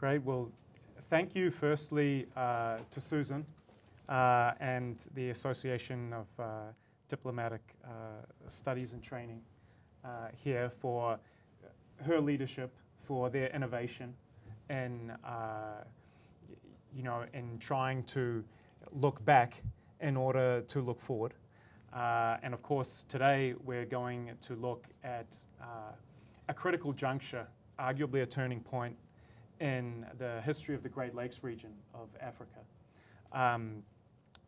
Great. Well, thank you firstly to Susan and the Association of Diplomatic Studies and Training here for her leadership, for their innovation in, in trying to look back in order to look forward. And of course, today we're going to look at a critical juncture, arguably a turning point in the history of the Great Lakes region of Africa.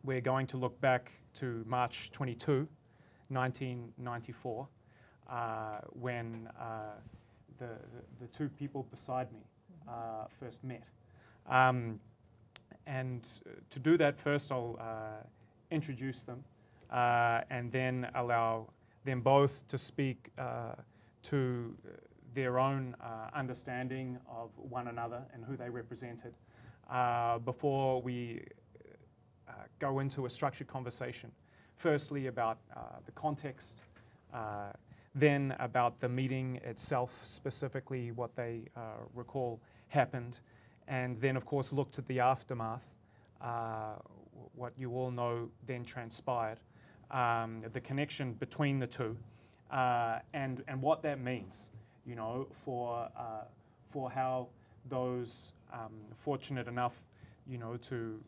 We're going to look back to March 22, 1994, when the two people beside me first met. And to do that, first I'll introduce them and then allow them both to speak to their own understanding of one another and who they represented before we go into a structured conversation. Firstly about the context, then about the meeting itself, specifically what they recall happened, and then of course looked at the aftermath, what you all know then transpired, the connection between the two, and what that means, you know, for how those fortunate enough, you know, to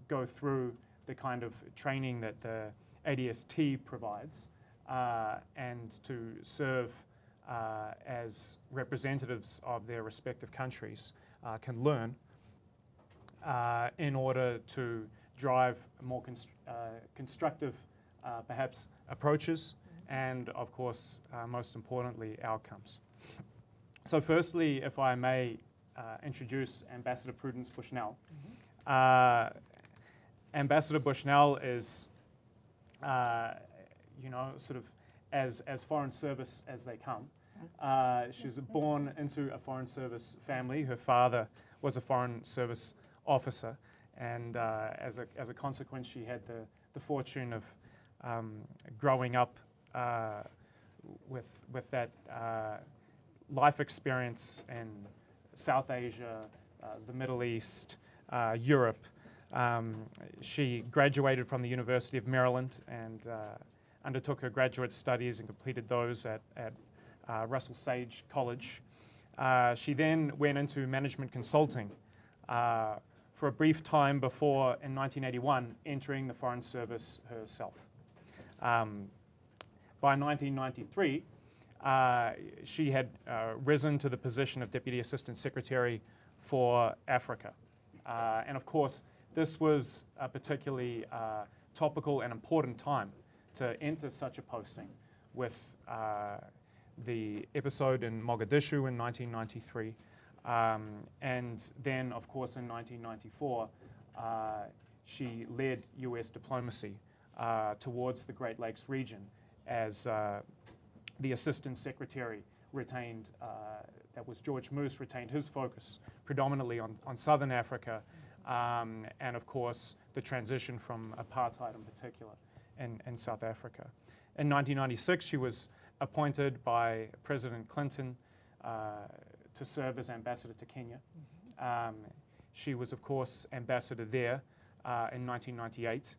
go through the kind of training that the ADST provides and to serve as representatives of their respective countries can learn in order to drive more constructive, perhaps, approaches and, of course, most importantly, outcomes. So firstly, if I may introduce Ambassador Prudence Bushnell. Ambassador Bushnell is, you know, sort of as foreign service as they come. She was born into a foreign service family. Her father was a foreign service officer, and as a consequence, she had the fortune of growing up with that life experience in South Asia, the Middle East, Europe. She graduated from the University of Maryland and undertook her graduate studies and completed those at Russell Sage College. She then went into management consulting for a brief time before, in 1981, entering the Foreign Service herself. By 1993, she had risen to the position of Deputy Assistant Secretary for Africa. And of course, this was a particularly topical and important time to enter such a posting with the episode in Mogadishu in 1993. And then, of course, in 1994, she led US diplomacy towards the Great Lakes region as the Assistant Secretary retained, that was George Moose, retained his focus predominantly on Southern Africa, and of course the transition from apartheid in particular in South Africa. In 1996 she was appointed by President Clinton to serve as ambassador to Kenya. She was of course ambassador there in 1998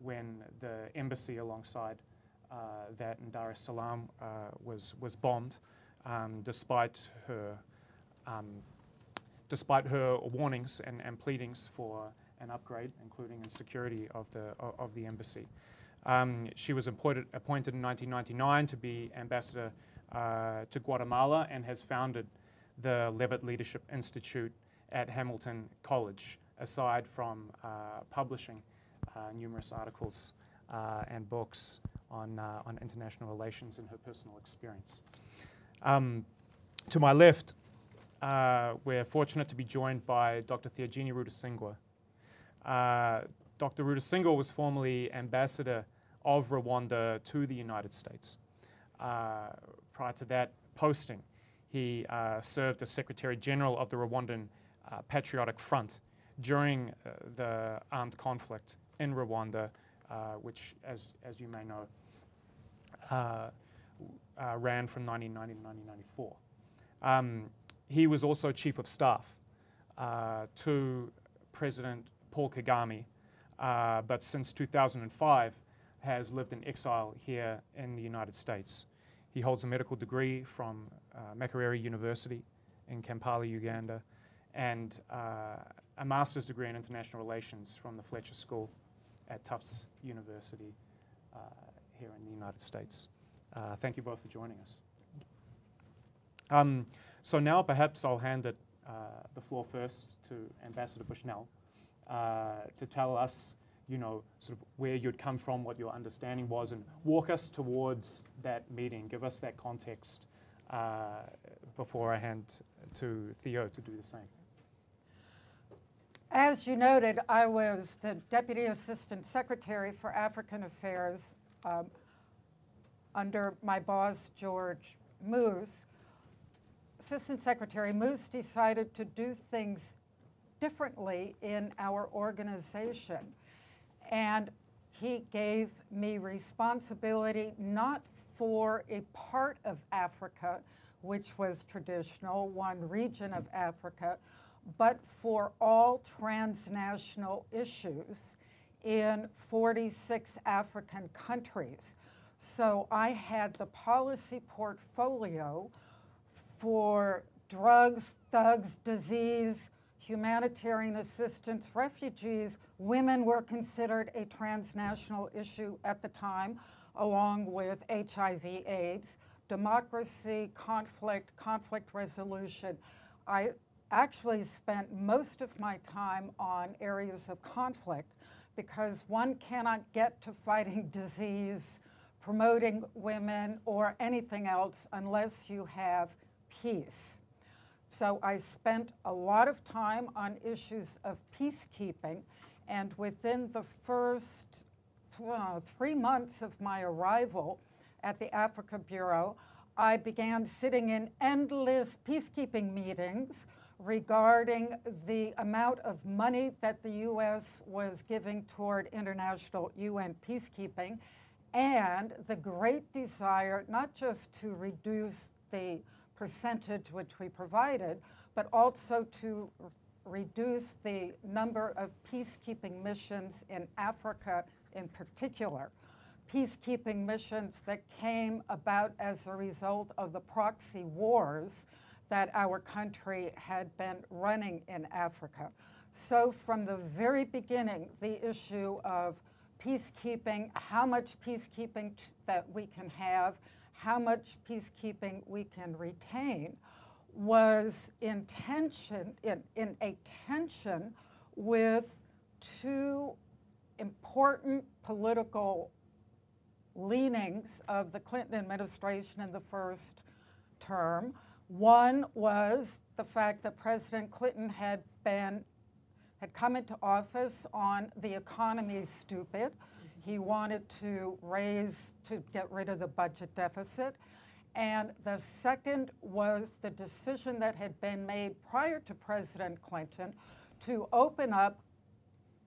when the embassy alongside that in Dar es Salaam was bombed, despite her warnings and pleadings for an upgrade, including in security of the embassy. She was appointed in 1999 to be ambassador to Guatemala and has founded the Levitt Leadership Institute at Hamilton College, aside from publishing numerous articles and books on international relations and her personal experience. To my left, we're fortunate to be joined by Dr. Theogene Rudasingwa. Dr. Rudasingwa was formerly ambassador of Rwanda to the United States. Prior to that posting, he served as Secretary General of the Rwandan Patriotic Front during the armed conflict in Rwanda, which, as you may know, ran from 1990 to 1994. he was also Chief of Staff to President Paul Kagame, but since 2005 has lived in exile here in the United States. He holds a medical degree from Makerere University in Kampala, Uganda, and a master's degree in international relations from the Fletcher School at Tufts University here in the United States. Thank you both for joining us. So now perhaps I'll hand the floor first to Ambassador Bushnell to tell us, you know, sort of where you'd come from, what your understanding was, and walk us towards that meeting. Give us that context before I hand to Theo to do the same. As you noted, I was the Deputy Assistant Secretary for African Affairs under my boss, George Moose. Assistant Secretary Moose decided to do things differently in our organization. And he gave me responsibility not for a part of Africa, which was traditional, one region of Africa, but for all transnational issues in 46 African countries. So I had the policy portfolio for drugs, thugs, disease, humanitarian assistance, refugees. Women were considered a transnational issue at the time, along with HIV/AIDS, democracy, conflict resolution. I actually spent most of my time on areas of conflict because one cannot get to fighting disease, promoting women, or anything else unless you have peace. So I spent a lot of time on issues of peacekeeping, and within the first 3 months of my arrival at the Africa Bureau, I began sitting in endless peacekeeping meetings regarding the amount of money that the U.S. was giving toward international UN peacekeeping, and the great desire not just to reduce the percentage which we provided, but also to reduce the number of peacekeeping missions in Africa in particular. Peacekeeping missions that came about as a result of the proxy wars that our country had been running in Africa. So from the very beginning, the issue of peacekeeping, how much peacekeeping that we can have, how much peacekeeping we can retain, was in a tension with two important political leanings of the Clinton administration in the first term. One was the fact that President Clinton had come into office on the economy stupid. He wanted to get rid of the budget deficit. And the second was the decision that had been made prior to President Clinton to open up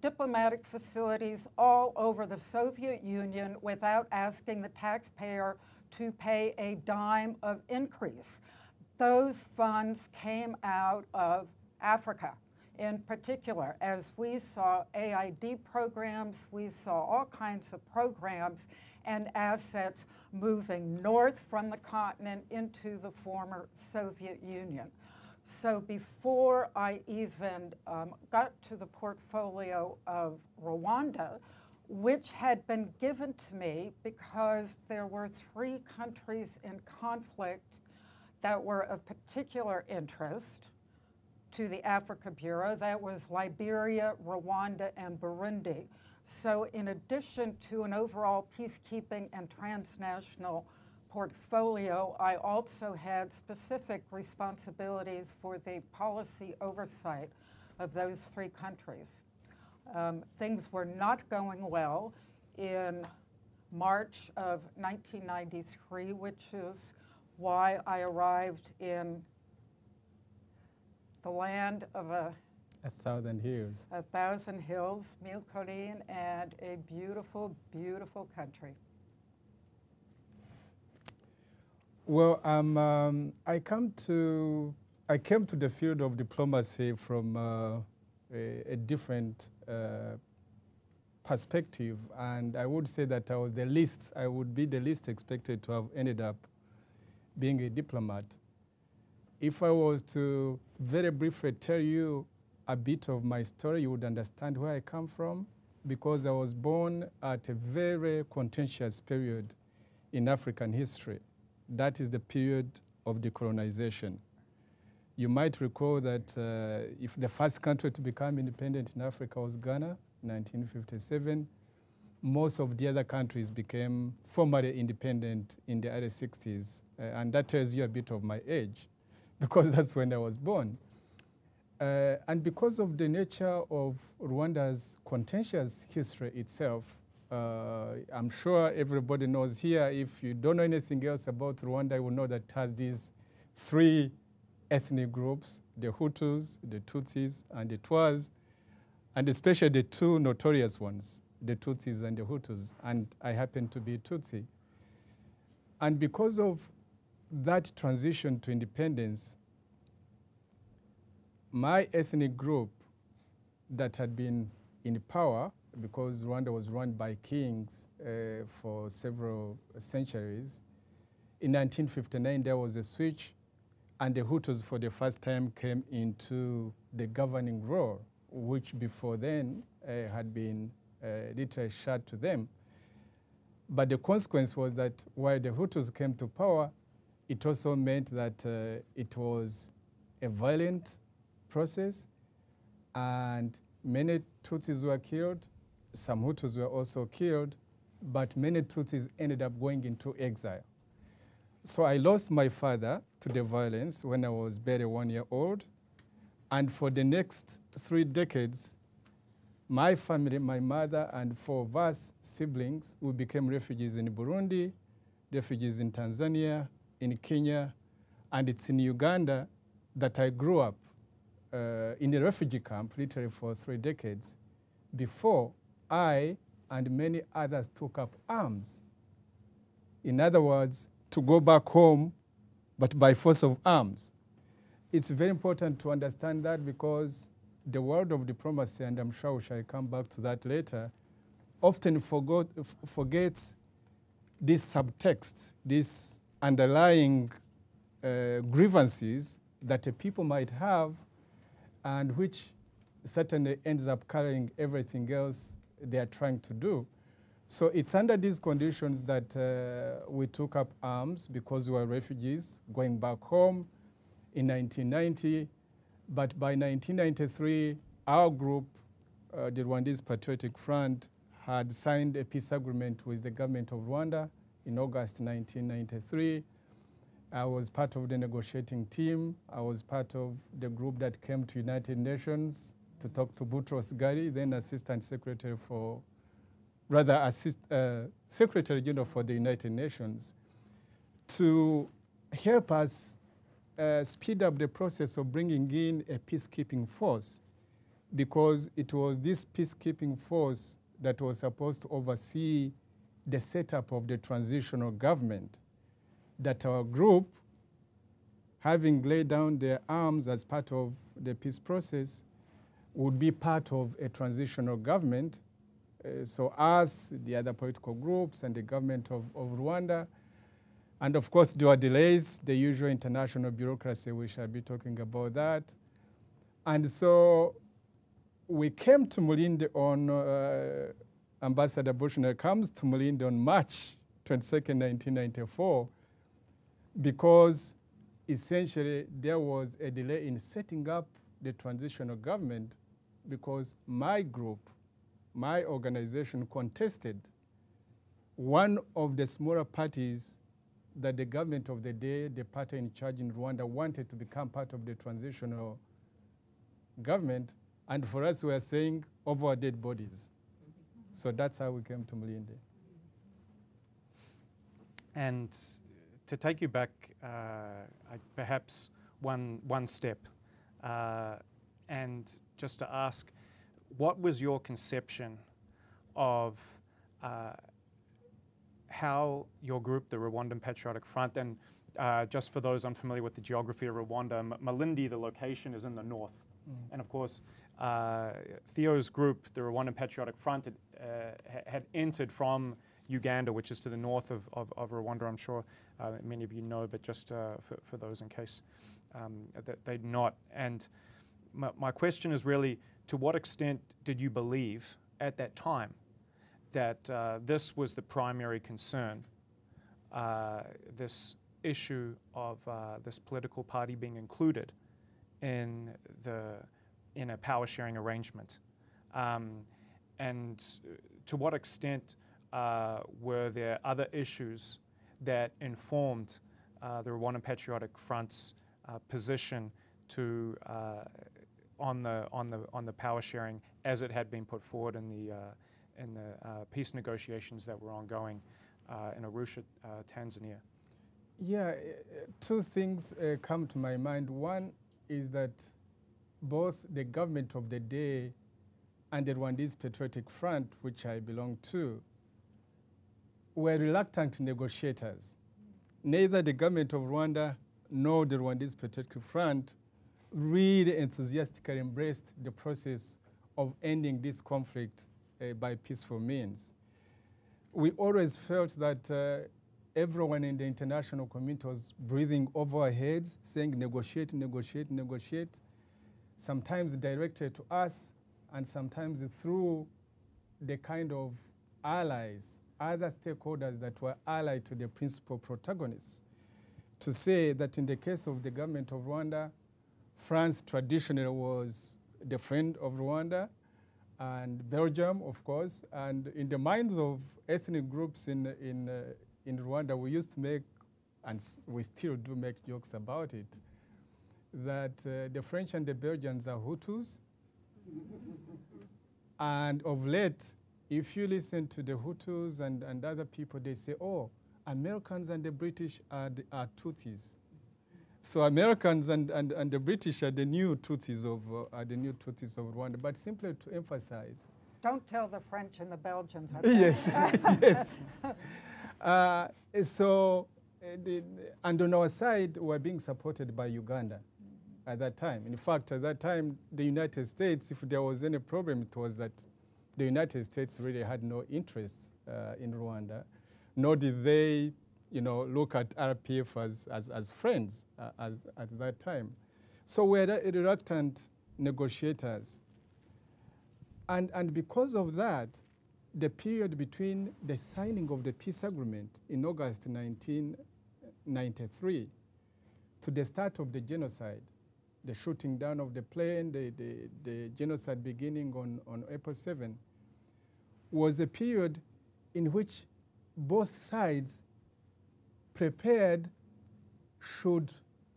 diplomatic facilities all over the Soviet Union without asking the taxpayer to pay a dime of increase. Those funds came out of Africa. In particular, as we saw AID programs, we saw all kinds of programs and assets moving north from the continent into the former Soviet Union. So before I even got to the portfolio of Rwanda, which had been given to me because there were 3 countries in conflict that were of particular interest to the Africa Bureau. That was Liberia, Rwanda, and Burundi. So in addition to an overall peacekeeping and transnational portfolio, I also had specific responsibilities for the policy oversight of those 3 countries. Things were not going well in March of 1993, which is why I arrived in the land of a 1,000 hills. 1,000 hills, Milcoline, and a beautiful, beautiful country. Well, I I came to the field of diplomacy from a different perspective, and I would say that I would be the least expected to have ended up being a diplomat. If I was to very briefly tell you a bit of my story, you would understand where I come from, because I was born at a very contentious period in African history. That is the period of decolonization. You might recall that if the first country to become independent in Africa was Ghana, 1957, most of the other countries became formally independent in the early 60s. And that tells you a bit of my age, because that's when I was born. And because of the nature of Rwanda's contentious history itself, I'm sure everybody knows here, if you don't know anything else about Rwanda, you will know that it has these three ethnic groups: the Hutus, the Tutsis, and the Twas, and especially the two notorious ones, the Tutsis and the Hutus, and I happen to be Tutsi. And because of that transition to independence, my ethnic group that had been in power, because Rwanda was run by kings for several centuries, in 1959 there was a switch, and the Hutus for the first time came into the governing role, which before then had been literally shut to them. But the consequence was that while the Hutus came to power, it also meant that it was a violent process, and many Tutsis were killed, some Hutus were also killed, but many Tutsis ended up going into exile. So I lost my father to the violence when I was barely 1 year old, and for the next 3 decades, my family, my mother and 4 of us siblings, we became refugees in Burundi, refugees in Tanzania, in Kenya, and it's in Uganda that I grew up in a refugee camp literally for 3 decades before I and many others took up arms. In other words, to go back home, but by force of arms. It's very important to understand that, because the world of diplomacy, and I'm sure we shall come back to that later, often forgets this subtext, this underlying grievances that a people might have, and which certainly ends up carrying everything else they are trying to do. So it's under these conditions that we took up arms, because we were refugees going back home in 1990. But by 1993, our group, the Rwandese Patriotic Front, had signed a peace agreement with the government of Rwanda in August 1993. I was part of the negotiating team. I was part of the group that came to United Nations to talk to Boutros Ghali, then Assistant Secretary for, Secretary General for the United Nations, to help us speed up the process of bringing in a peacekeeping force, because it was this peacekeeping force that was supposed to oversee the setup of the transitional government, that our group, having laid down their arms as part of the peace process, would be part of a transitional government. So us, the other political groups, and the government of Rwanda. And of course, there were delays, the usual international bureaucracy, we shall be talking about that. And so we came to Mulindi on, Ambassador Bushner comes to Mulindi on March 22nd, 1994, because essentially there was a delay in setting up the transitional government, because my group, my organization, contested one of the smaller parties that the government of the day, the party in charge in Rwanda, wanted to become part of the transitional government. And for us, we are saying over our dead bodies. So that's how we came to Mulindi. And to take you back perhaps one step, and just to ask, what was your conception of how your group, the Rwandan Patriotic Front, and just for those unfamiliar with the geography of Rwanda, Malindi, the location, is in the north. And of course, Theo's group, the Rwandan Patriotic Front, had entered from Uganda, which is to the north of Rwanda, I'm sure many of you know, but just for those in case that they'd not. And my question is really, to what extent did you believe at that time that this was the primary concern, this issue of this political party being included in a power sharing arrangement, and to what extent were there other issues that informed the Rwandan Patriotic Front's position to on the power sharing as it had been put forward in the peace negotiations that were ongoing in Arusha, Tanzania? Yeah, two things come to my mind. One is that both the government of the day and the Rwandese Patriotic Front, which I belong to, were reluctant negotiators. Neither the government of Rwanda nor the Rwandese Patriotic Front really enthusiastically embraced the process of ending this conflict by peaceful means. We always felt that everyone in the international community was breathing over our heads, saying negotiate, negotiate, negotiate, sometimes directed to us and sometimes through the kind of allies, other stakeholders that were allied to the principal protagonists, to say that in the case of the government of Rwanda, France traditionally was the friend of Rwanda, and Belgium, of course, and in the minds of ethnic groups in Rwanda, we used to make, and we still do make jokes about it, that the French and the Belgians are Hutus, and of late, if you listen to the Hutus and other people, they say, oh, Americans and the British are Tutsis. So Americans and the British are the new Tutsis of Rwanda. But simply to emphasize, Don't tell the French and the Belgians. yes, yes. And on our side, we're being supported by Uganda at that time. In fact, at that time, the United States, if there was any problem, it was that the United States really had no interest in Rwanda, nor did they, look at RPF as friends at that time. So we're reluctant negotiators. And because of that, the period between the signing of the peace agreement in August 1993 to the start of the genocide, the shooting down of the plane, the genocide beginning on April 7, was a period in which both sides prepared should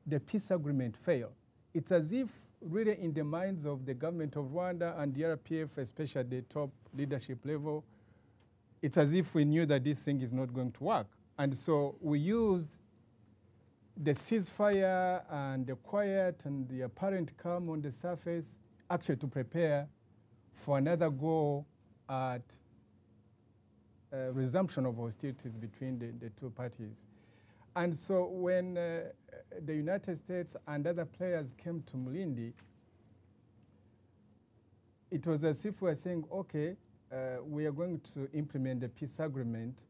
the peace agreement fail. It's as if really in the minds of the government of Rwanda and the RPF, especially at the top leadership level, it's as if we knew that this thing is not going to work. And so we used the ceasefire and the quiet and the apparent calm on the surface actually to prepare for another go at resumption of hostilities between the two parties. And so when the United States and other players came to Malindi, it was as if we were saying, okay, we are going to implement the peace agreement,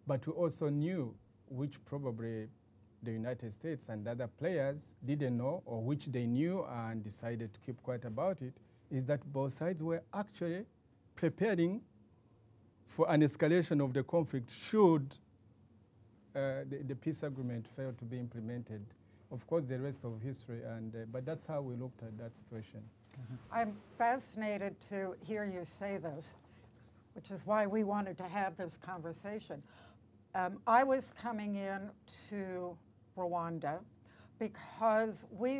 but we also knew, which probably the United States and other players didn't know, or which they knew and decided to keep quiet about it, is that both sides were actually preparing for an escalation of the conflict should the peace agreement fail to be implemented. Of course, the rest of history, but that's how we looked at that situation. Mm-hmm. I'm fascinated to hear you say this, which is why we wanted to have this conversation. I was coming in to Rwanda because we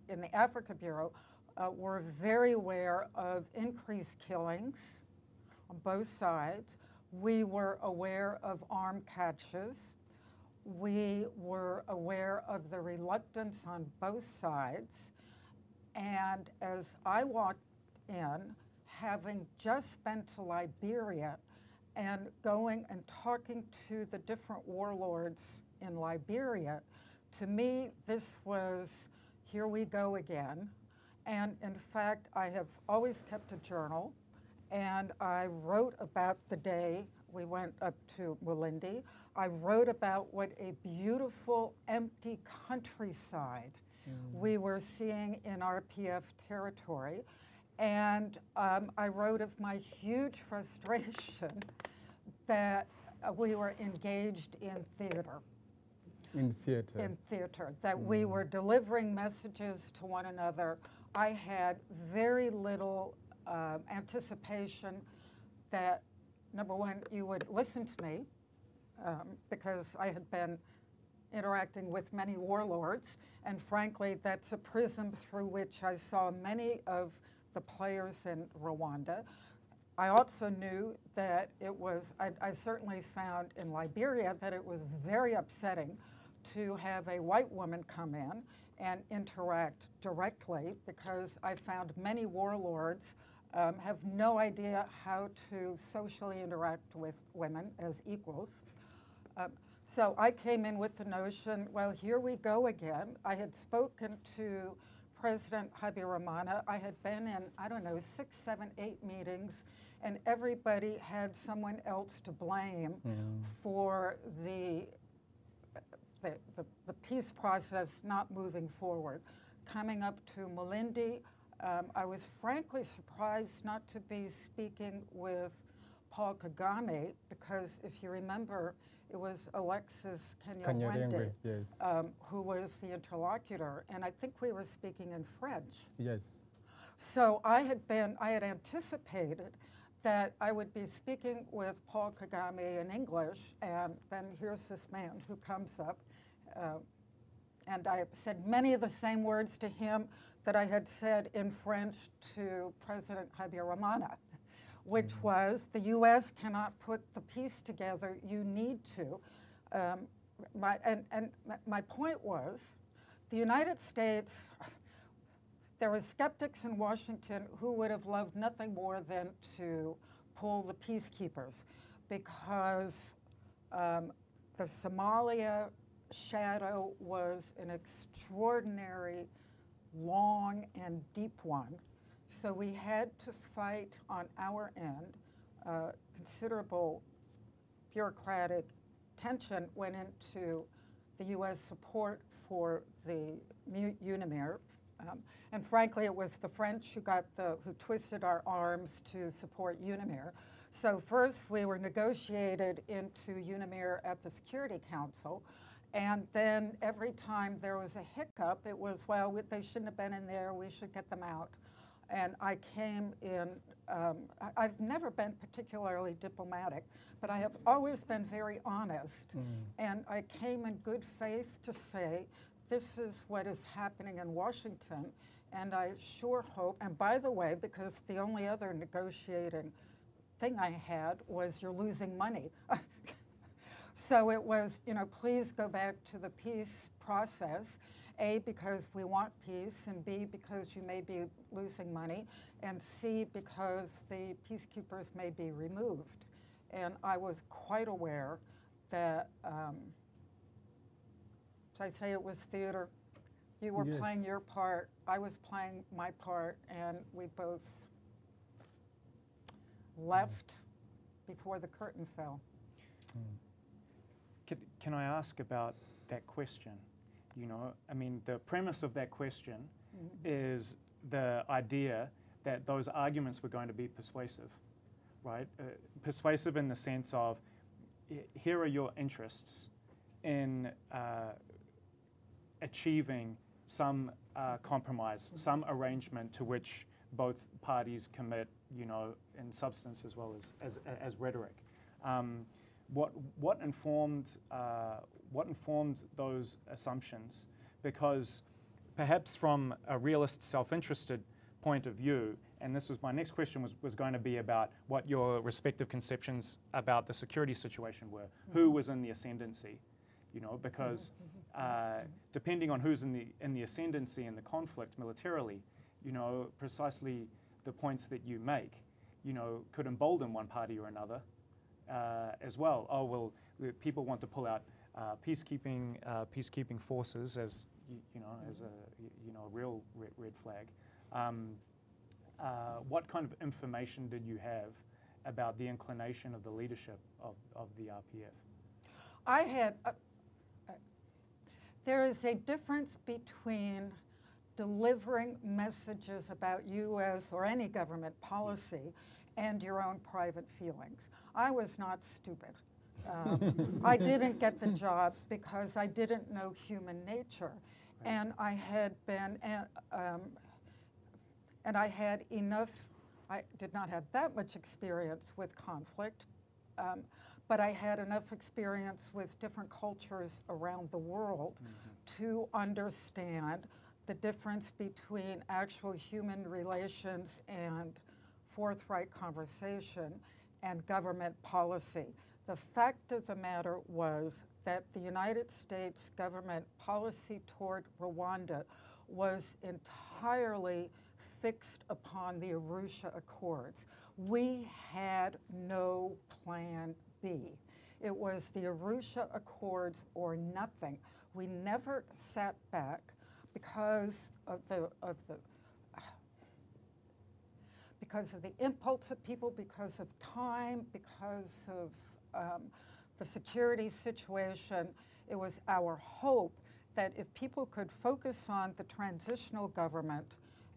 in the Africa Bureau were very aware of increased killings on both sides. We were aware of armed catches. We were aware of the reluctance on both sides. And as I walked in, having just been to Liberia and going and talking to the different warlords in Liberia, to me, this was, here we go again. And in fact, I have always kept a journal, and I wrote about the day we went up to Mulindi. I wrote about what a beautiful, empty countryside we were seeing in RPF territory. And I wrote of my huge frustration that we were engaged in theater. In theater. In theater, that we were delivering messages to one another. I had very little anticipation that, number one, you would listen to me, because I had been interacting with many warlords, and frankly, that's a prism through which I saw many of the players in Rwanda. I also knew that it was, I certainly found in Liberia that it was very upsetting to have a white woman come in and interact directly, because I found many warlords have no idea how to socially interact with women as equals. So I came in with the notion, well, here we go again. I had spoken to President Habyarimana. I had been in, I don't know, 6, 7, 8 meetings, and everybody had someone else to blame for the peace process not moving forward. Coming up to Mulindi, I was frankly surprised not to be speaking with Paul Kagame, because if you remember, it was Alexis Kanyarengwe, yes. Who was the interlocutor, and I think we were speaking in French. Yes. So I had anticipated that I would be speaking with Paul Kagame in English, and then here's this man who comes up, and I said many of the same words to him that I had said in French to President Habyarimana, which was, the U.S. cannot put the peace together, you need to. My point was, the United States, there were skeptics in Washington who would have loved nothing more than to pull the peacekeepers, because the Somalia shadow was an extraordinary, long and deep one. So we had to fight on our end. Considerable bureaucratic tension went into the U.S. support for the UNAMIR. And frankly, it was the French who twisted our arms to support UNAMIR. So first we were negotiated into UNAMIR at the Security Council. And then every time there was a hiccup, it was, well, they shouldn't have been in there, we should get them out. And I came in, I've never been particularly diplomatic, but I have always been very honest. And I came in good faith to say, this is what is happening in Washington, and I sure hope, and by the way, because the only other negotiating thing I had was, you're losing money. So it was, please go back to the peace process, A, because we want peace, and B, because you may be losing money, and C, because the peacekeepers may be removed. And I was quite aware that, so I say it was theater. You were playing your part, I was playing my part, and we both left before the curtain fell. Can I ask about that question? I mean, the premise of that question is the idea that those arguments were going to be persuasive, right? Persuasive in the sense of, here are your interests in achieving some compromise, some arrangement to which both parties commit, in substance as well as rhetoric. What informed those assumptions? Because perhaps from a realist, self-interested point of view, and this was my next question was going to be about what your respective conceptions about the security situation were. Who was in the ascendancy? Because depending on who's in the ascendancy in the conflict militarily, precisely the points that you make, could embolden one party or another as well. Oh, well, people want to pull out peacekeeping forces as as a real red flag. What kind of information did you have about the inclination of the leadership of the RPF? I had, there is a difference between delivering messages about U.S. or any government policy and your own private feelings. I was not stupid. I didn't get the job because I didn't know human nature. Right. And I had been, and I had enough, I did not have that much experience with conflict, but I had enough experience with different cultures around the world to understand the difference between actual human relations and forthright conversation and government policy. The fact of the matter was that the United States government policy toward Rwanda was entirely fixed upon the Arusha Accords. We had no plan B. It was the Arusha Accords or nothing. We never sat back because of the impulse of people, because of time, because of the security situation. It was our hope that if people could focus on the transitional government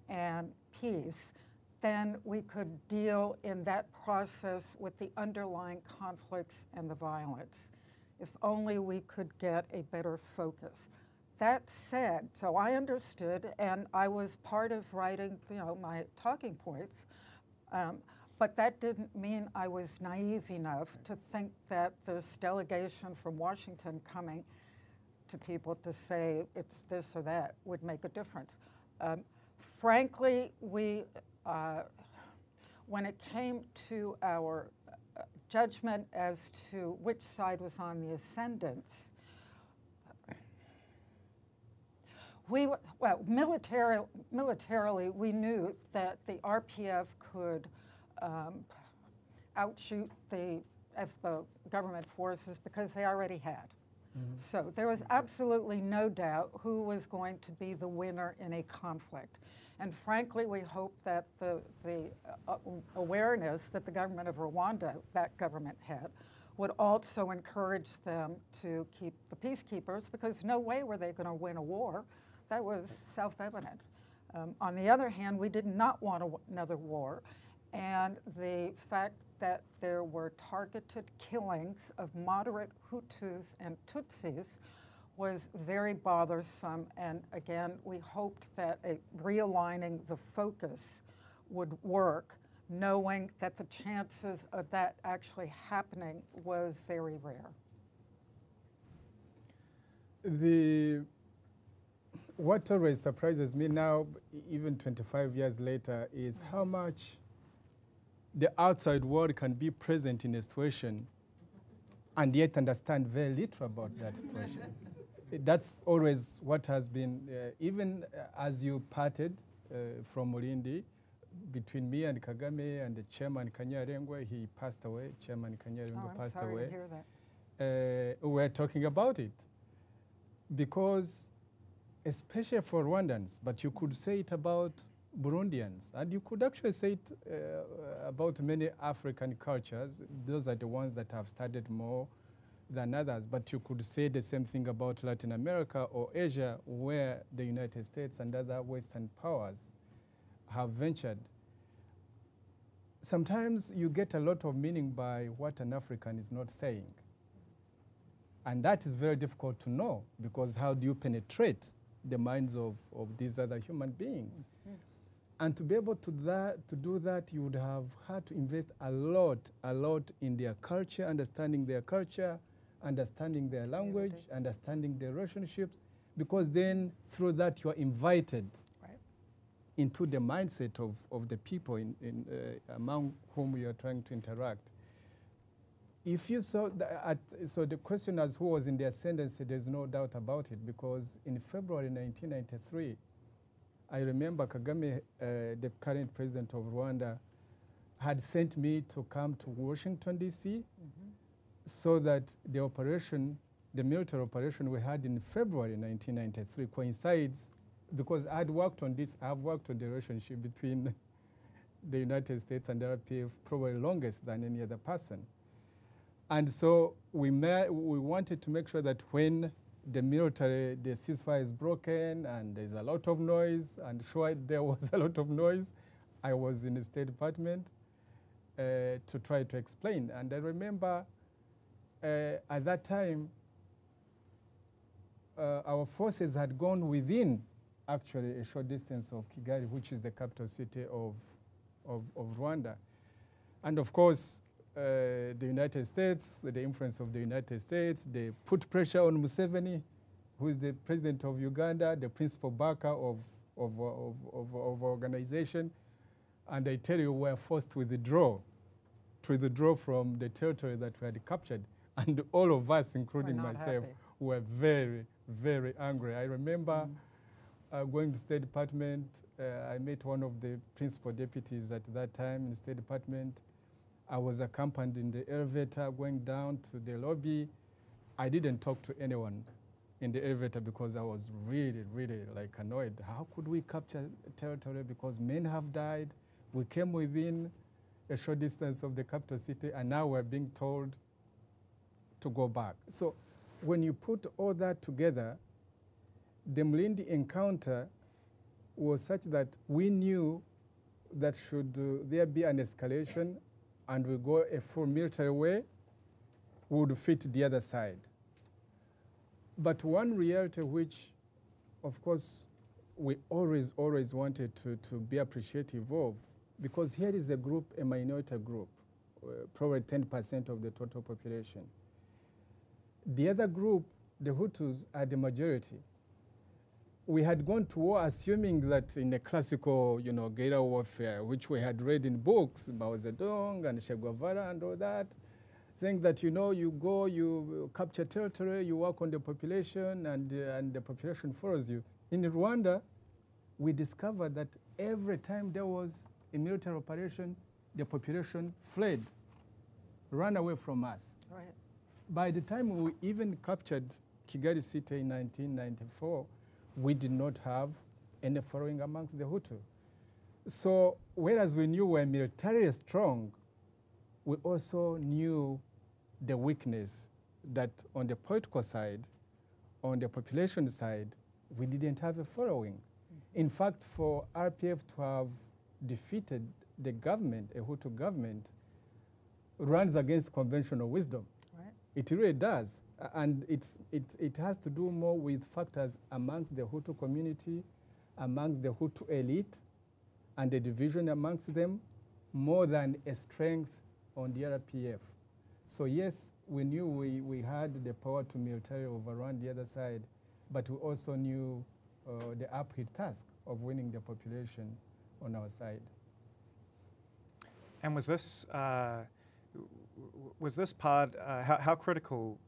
and peace, then we could deal in that process with the underlying conflicts and the violence. If only we could get a better focus. That said, so I understood, and I was part of writing, my talking points, but that didn't mean I was naive enough to think that this delegation from Washington coming to people to say it's this or that would make a difference. Frankly, we, when it came to our judgment as to which side was on the ascendance, militarily, we knew that the RPF could outshoot the government forces because they already had. So there was absolutely no doubt who was going to be the winner in a conflict. And frankly, we hope that the awareness that the government of Rwanda, that government had, would also encourage them to keep the peacekeepers, because no way were they going to win a war. That was self-evident. On the other hand, we did not want another war. And the fact that there were targeted killings of moderate Hutus and Tutsis was very bothersome. And again, we hoped that realigning the focus would work, knowing that the chances of that actually happening was very rare. What always surprises me now, even 25 years later, is how much the outside world can be present in a situation and yet understand very little about that situation. That's always what has been, even as you parted from Mulindi, between me and Kagame and the chairman Kanyarengwe, he passed away, Chairman Kanyarengwe passed away. I'm sorry to hear that. We're talking about it because, especially for Rwandans, but you could say it about Burundians, and you could actually say it about many African cultures. Those are the ones that have studied more than others, but you could say the same thing about Latin America or Asia, where the United States and other Western powers have ventured. Sometimes you get a lot of meaning by what an African is not saying. And that is very difficult to know, because how do you penetrate the minds of these other human beings? And to be able to do that, you would have had to invest a lot in their culture, understanding their culture, understanding their language, understanding their relationships, because then through that you are invited into the mindset of the people among whom you are trying to interact. If you saw so the question as who was in the ascendancy, there's no doubt about it, because in February 1993, I remember Kagame, the current president of Rwanda, had sent me to come to Washington, D.C., so that the operation the military operation we had in February 1993 coincides, because I've worked on the relationship between the United States and the RPF probably longest than any other person. And so we wanted to make sure that when the ceasefire is broken and there's a lot of noise, and sure there was a lot of noise, I was in the State Department to try to explain. And I remember at that time, our forces had gone within actually a short distance of Kigali, which is the capital city of Rwanda. And of course, the United States, the influence of the United States, they put pressure on Museveni, who is the president of Uganda, the principal backer of organization. And I tell you, we were forced to withdraw from the territory that we had captured. And all of us, including myself, were very, very angry. I remember going to the State Department. I met one of the principal deputies at that time in the State Department. I was accompanied in the elevator going down to the lobby. I didn't talk to anyone in the elevator because I was really, really like annoyed. How could we capture territory because men have died? We came within a short distance of the capital city, and now we're being told to go back. So when you put all that together, the Mlindi encounter was such that we knew that should there be an escalation and we go a full military way, we would fit the other side. But one reality which, of course, we always wanted to be appreciative of, because here is a group, a minority group, probably 10% of the total population. The other group, the Hutus, are the majority. We had gone to war assuming that in the classical, guerrilla warfare, which we had read in books, Mao Zedong and Che Guevara and all that, saying that, you go, you capture territory, you work on the population, and the population follows you. In Rwanda, we discovered that every time there was a military operation, the population fled, ran away from us. Right. By the time we even captured Kigali city in 1994, we did not have any following amongst the Hutu. So whereas we knew we were militarily strong, we also knew the weakness that on the political side, on the population side, we didn't have a following. Mm-hmm. In fact, for RPF to have defeated the government, a Hutu government, runs against conventional wisdom. Right. It really does. And it has to do more with factors amongst the Hutu community, amongst the Hutu elite, and the division amongst them, more than a strength on the RPF. So yes, we knew we had the power to militarily overrun the other side, but we also knew the uphill task of winning the population on our side. And was this part, how critical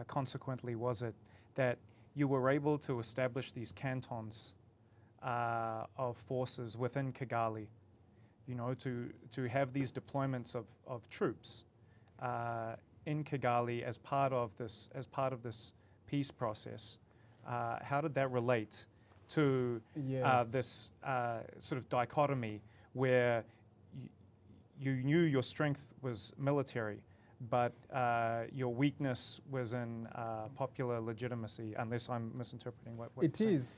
consequently was it that you were able to establish these cantons of forces within Kigali, to have these deployments of troops in Kigali as part of this peace process? How did that relate to this sort of dichotomy where you knew your strength was military, but your weakness was in popular legitimacy, unless I'm misinterpreting what it is.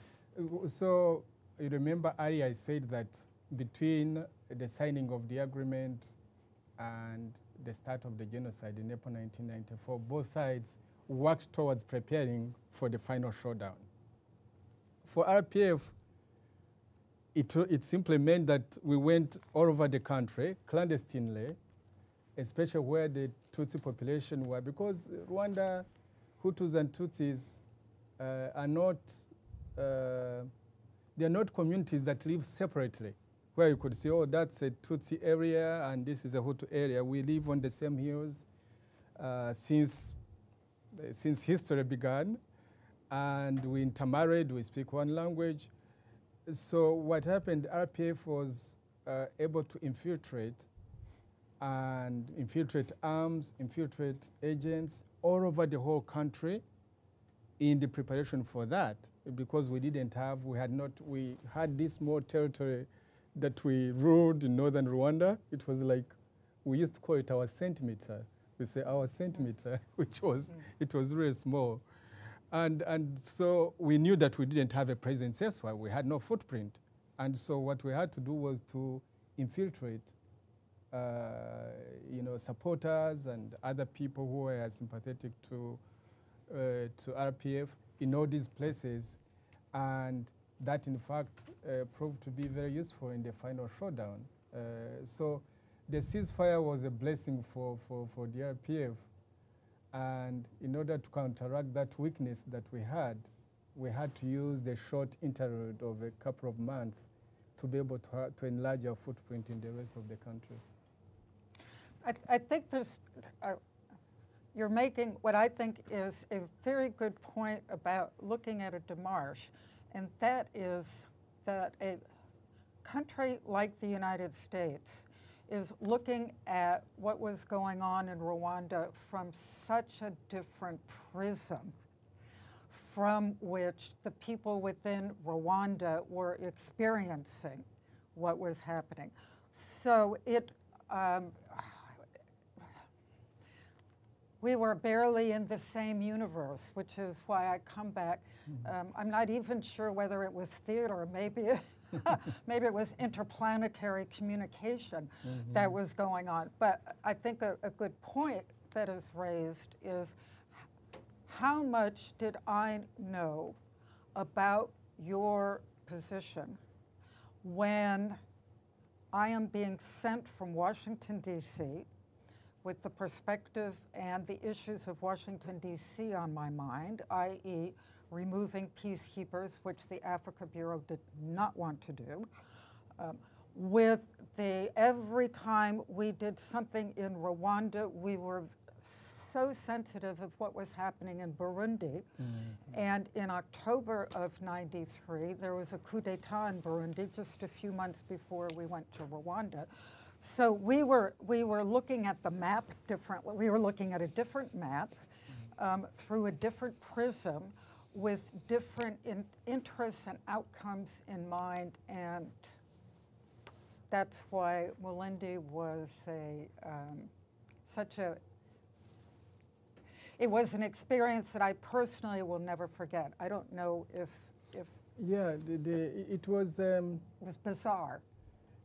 So you remember earlier I said that between the signing of the agreement and the start of the genocide in April 1994, both sides worked towards preparing for the final showdown. For RPF, it simply meant that we went all over the country clandestinely, especially where the Tutsi population were, because Rwanda, Hutus and Tutsis are not, they're not communities that live separately, where you could say, oh, that's a Tutsi area and this is a Hutu area. We live on the same hills since history began, and we intermarried, we speak one language. So what happened, RPF was able to infiltrate and infiltrate arms, infiltrate agents all over the whole country in the preparation for that, because we had this small territory that we ruled in northern Rwanda. It was like, we used to call it our centimeter. We say our centimeter, which was, it was really small. And so we knew that we didn't have a presence elsewhere. We had no footprint. And so what we had to do was to infiltrate supporters and other people who were sympathetic to RPF in all these places, and that in fact proved to be very useful in the final showdown. So the ceasefire was a blessing for the RPF, and in order to counteract that weakness that we had to use the short interlude of a couple of months to be able to enlarge our footprint in the rest of the country. I think this, you're making what I think is a very good point about looking at a demarche, and that is that a country like the United States is looking at what was going on in Rwanda from such a different prism from which the people within Rwanda were experiencing what was happening. So we were barely in the same universe, which is why I come back. I'm not even sure whether it was theater, maybe maybe it was interplanetary communication that was going on. But I think a good point that is raised is, how much did I know about your position when I am being sent from Washington, D.C., with the perspective and the issues of Washington, D.C. on my mind, i.e. removing peacekeepers, which the Africa Bureau did not want to do. With every time we did something in Rwanda, we were so sensitive of what was happening in Burundi. And in October of '93, there was a coup d'etat in Burundi just a few months before we went to Rwanda. So we were looking at the map differently. We were looking at a different map through a different prism with different interests and outcomes in mind, and that's why Mulindi was it was an experience that I personally will never forget. I don't know if yeah, it was bizarre.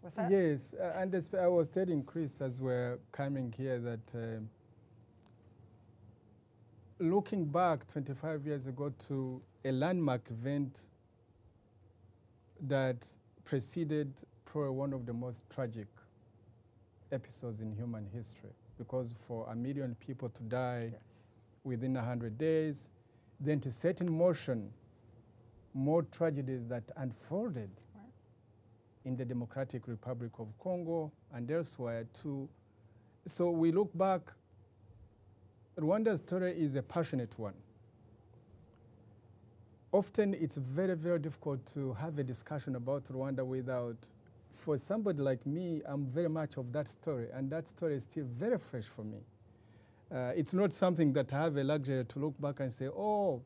Was that? Yes, and I was telling Chris as we're coming here that looking back 25 years ago to a landmark event that preceded probably one of the most tragic episodes in human history, because for 1 million people to die within 100 days, then to set in motion more tragedies that unfolded in the Democratic Republic of Congo and elsewhere too. So we look back, Rwanda's story is a passionate one. Often it's very, very difficult to have a discussion about Rwanda without, for somebody like me, I'm very much of that story, and that story is still very fresh for me. It's not something that I have a luxury to look back and say, oh,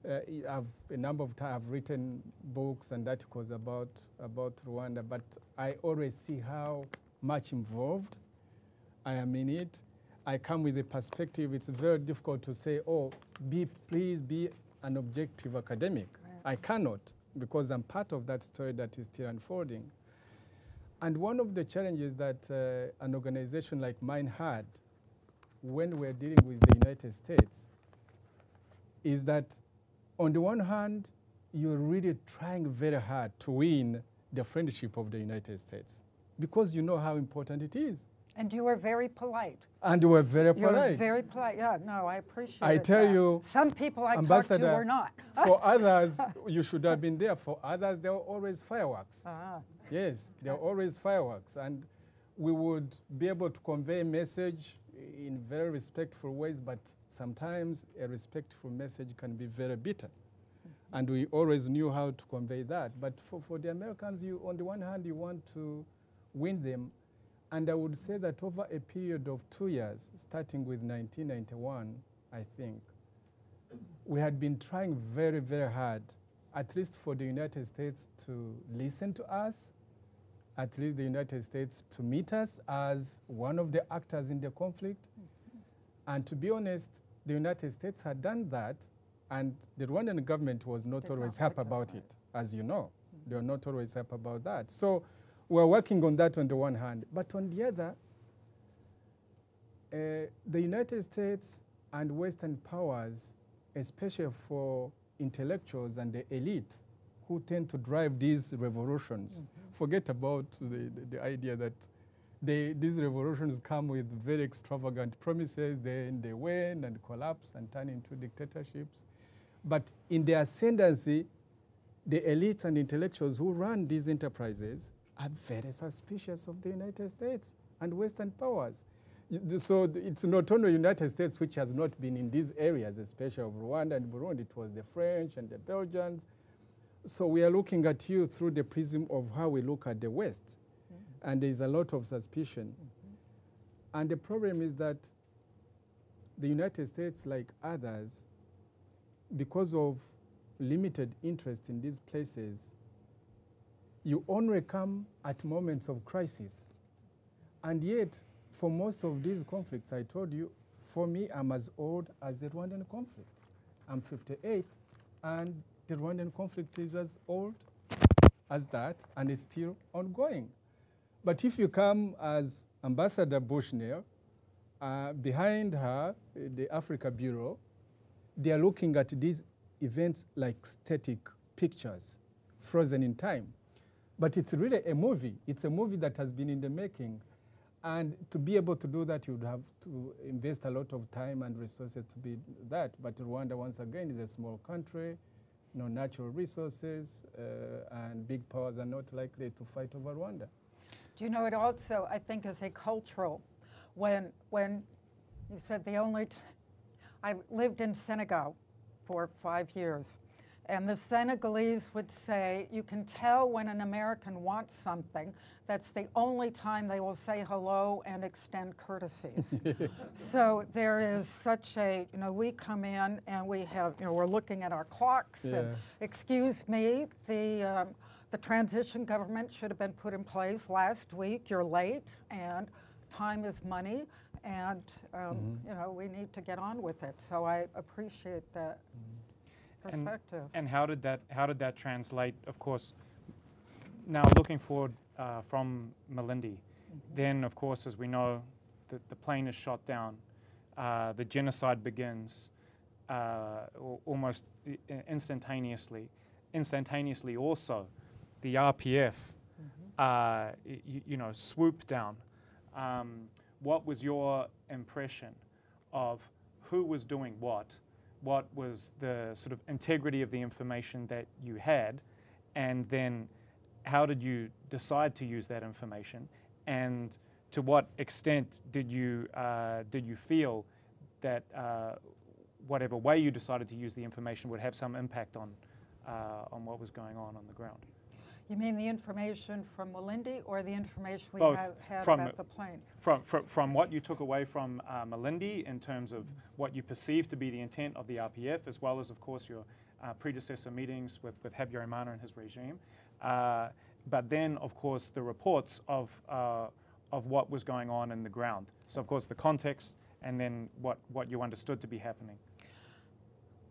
a number of times I've written books and articles about Rwanda, but I always see how much involved I am in it. I come with a perspective. It's very difficult to say, oh, please be an objective academic. Right. I cannot, because I'm part of that story that is still unfolding. And one of the challenges that an organization like mine had when we're dealing with the United States is that on the one hand, you're really trying very hard to win the friendship of the United States because you know how important it is. And you were very polite. And you were very polite. You were very polite. Yeah, no, I appreciate it. I tell you, some people I talked to were not. For others, you should have been there. For others, there were always fireworks. Yes, there were always fireworks. And we would be able to convey a message in very respectful ways, but sometimes a respectful message can be very bitter. And we always knew how to convey that. But for the Americans, on the one hand, you want to win them. And I would say that over a period of 2 years, starting with 1991, I think, we had been trying very, very hard, at least for the United States to listen to us, at least the United States to meet us as one of the actors in the conflict. And to be honest, the United States had done that, and the Rwandan government was not always happy about it, as you know. They were not always happy about that. So we're working on that on the one hand. But on the other, the United States and Western powers, especially for intellectuals and the elite who tend to drive these revolutions, forget about the idea that these revolutions come with very extravagant promises, then they wane and collapse and turn into dictatorships. But in their ascendancy, the elites and intellectuals who run these enterprises are very suspicious of the United States and Western powers. So it's not only the United States which has not been in these areas, especially of Rwanda and Burundi. It was the French and the Belgians. So we are looking at you through the prism of how we look at the West. And there's a lot of suspicion. And the problem is that the United States, like others, because of limited interest in these places, you only come at moments of crisis. And yet, for most of these conflicts, I told you, for me, I'm as old as the Rwandan conflict. I'm 58, and the Rwandan conflict is as old as that, and it's still ongoing. But if you come as Ambassador Bushnell, behind her, the Africa Bureau, they are looking at these events like static pictures, frozen in time. But it's really a movie. It's a movie that has been in the making. And to be able to do that, you would have to invest a lot of time and resources to be that. But Rwanda, once again, is a small country, no natural resources, and big powers are not likely to fight over Rwanda. Do you know, it also, I think, is a cultural, when you said I lived in Senegal for 5 years, and the Senegalese would say, you can tell when an American wants something, that's the only time they will say hello and extend courtesies. So there is such a, we come in and we have, we're looking at our clocks, and excuse me, the transition government should have been put in place last week, you're late, and time is money, and we need to get on with it. So I appreciate that perspective. And how did that translate? Of course, now looking forward from Malindi, then of course, as we know, the plane is shot down, the genocide begins almost instantaneously. Instantaneously, also, the RPF, swooped down. What was your impression of who was doing what? What was the sort of integrity of the information that you had, and then how did you decide to use that information, and to what extent did you feel that whatever way you decided to use the information would have some impact on what was going on the ground? You mean the information from Malindi or the information we had about the plane? From what you took away from Malindi in terms of what you perceived to be the intent of the RPF, as well as, of course, your predecessor meetings with Habyarimana and his regime. But then, of course, the reports of what was going on in the ground. So, of course, the context and then what you understood to be happening.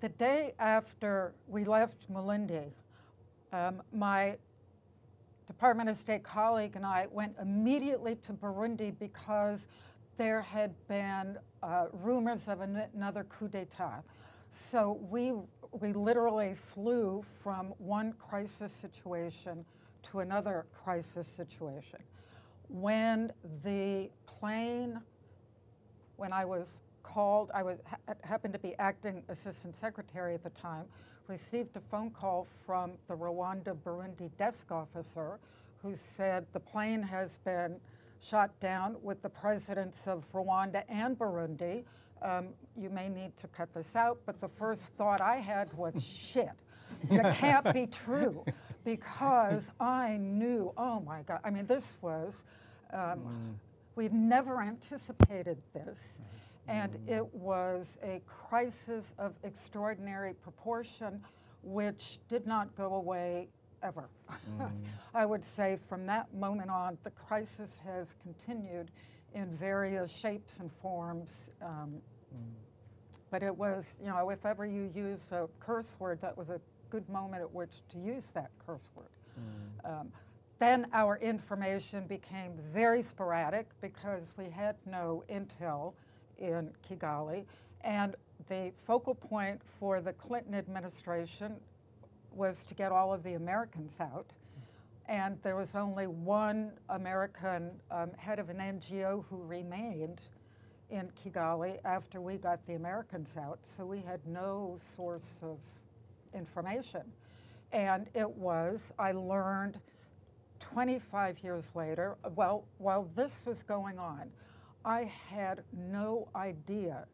The day after we left Malindi, my Department of State colleague and I went immediately to Burundi because there had been rumors of another coup d'etat. So we literally flew from one crisis situation to another crisis situation. When the plane, when I was called, I happened to be acting assistant secretary at the time, received a phone call from the Rwanda-Burundi desk officer who said the plane has been shot down with the presidents of Rwanda and Burundi. You may need to cut this out, but the first thought I had was, shit, it can't be true, because I knew, oh my God, I mean, this was We never anticipated this, and it was a crisis of extraordinary proportion, which did not go away ever. I would say from that moment on, the crisis has continued in various shapes and forms. But it was, you know, if ever you use a curse word, that was a good moment at which to use that curse word. Then our information became very sporadic because we had no intel in Kigali. And the focal point for the Clinton administration was to get all of the Americans out. And there was only one American head of an NGO who remained in Kigali after we got the Americans out. So we had no source of information. And it was, I learned 25 years later, well, while this was going on, I had no idea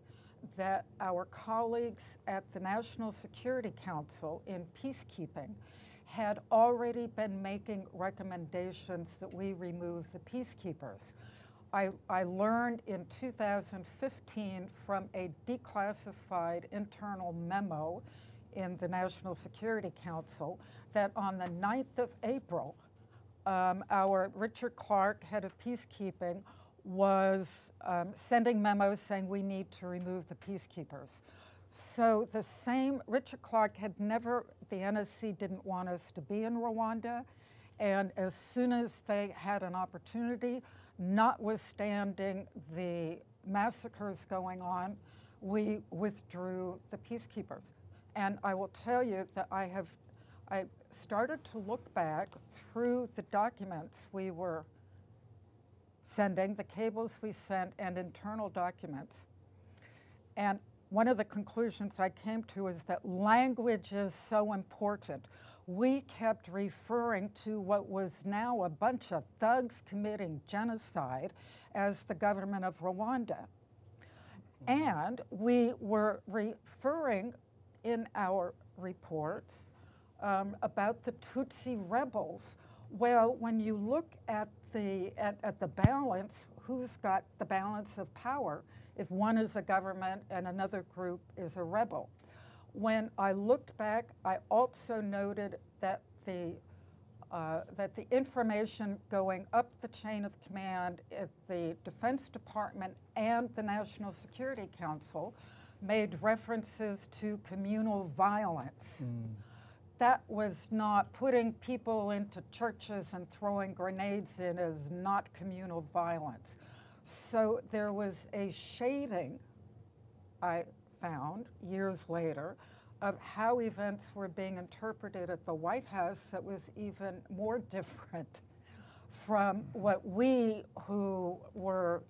that our colleagues at the National Security Council in peacekeeping had already been making recommendations that we remove the peacekeepers. I learned in 2015 from a declassified internal memo in the National Security Council that on the 9th of April, our Richard Clark, head of peacekeeping, was sending memos saying we need to remove the peacekeepers. So the same, Richard Clark had never, the NSC didn't want us to be in Rwanda, and as soon as they had an opportunity, notwithstanding the massacres going on, we withdrew the peacekeepers. And I will tell you that I started to look back through the documents we were sending, the cables we sent, and internal documents. And one of the conclusions I came to is that language is so important. We kept referring to what was now a bunch of thugs committing genocide as the government of Rwanda. And we were referring in our reports about the Tutsi rebels. Well, when you look at the balance, who's got the balance of power if one is a government and another group is a rebel? When I looked back, I also noted that the information going up the chain of command at the Defense Department and the National Security Council made references to communal violence. That was not, putting people into churches and throwing grenades in is not communal violence. So there was a shading, I found years later, of how events were being interpreted at the White House that was even more different from what we, who were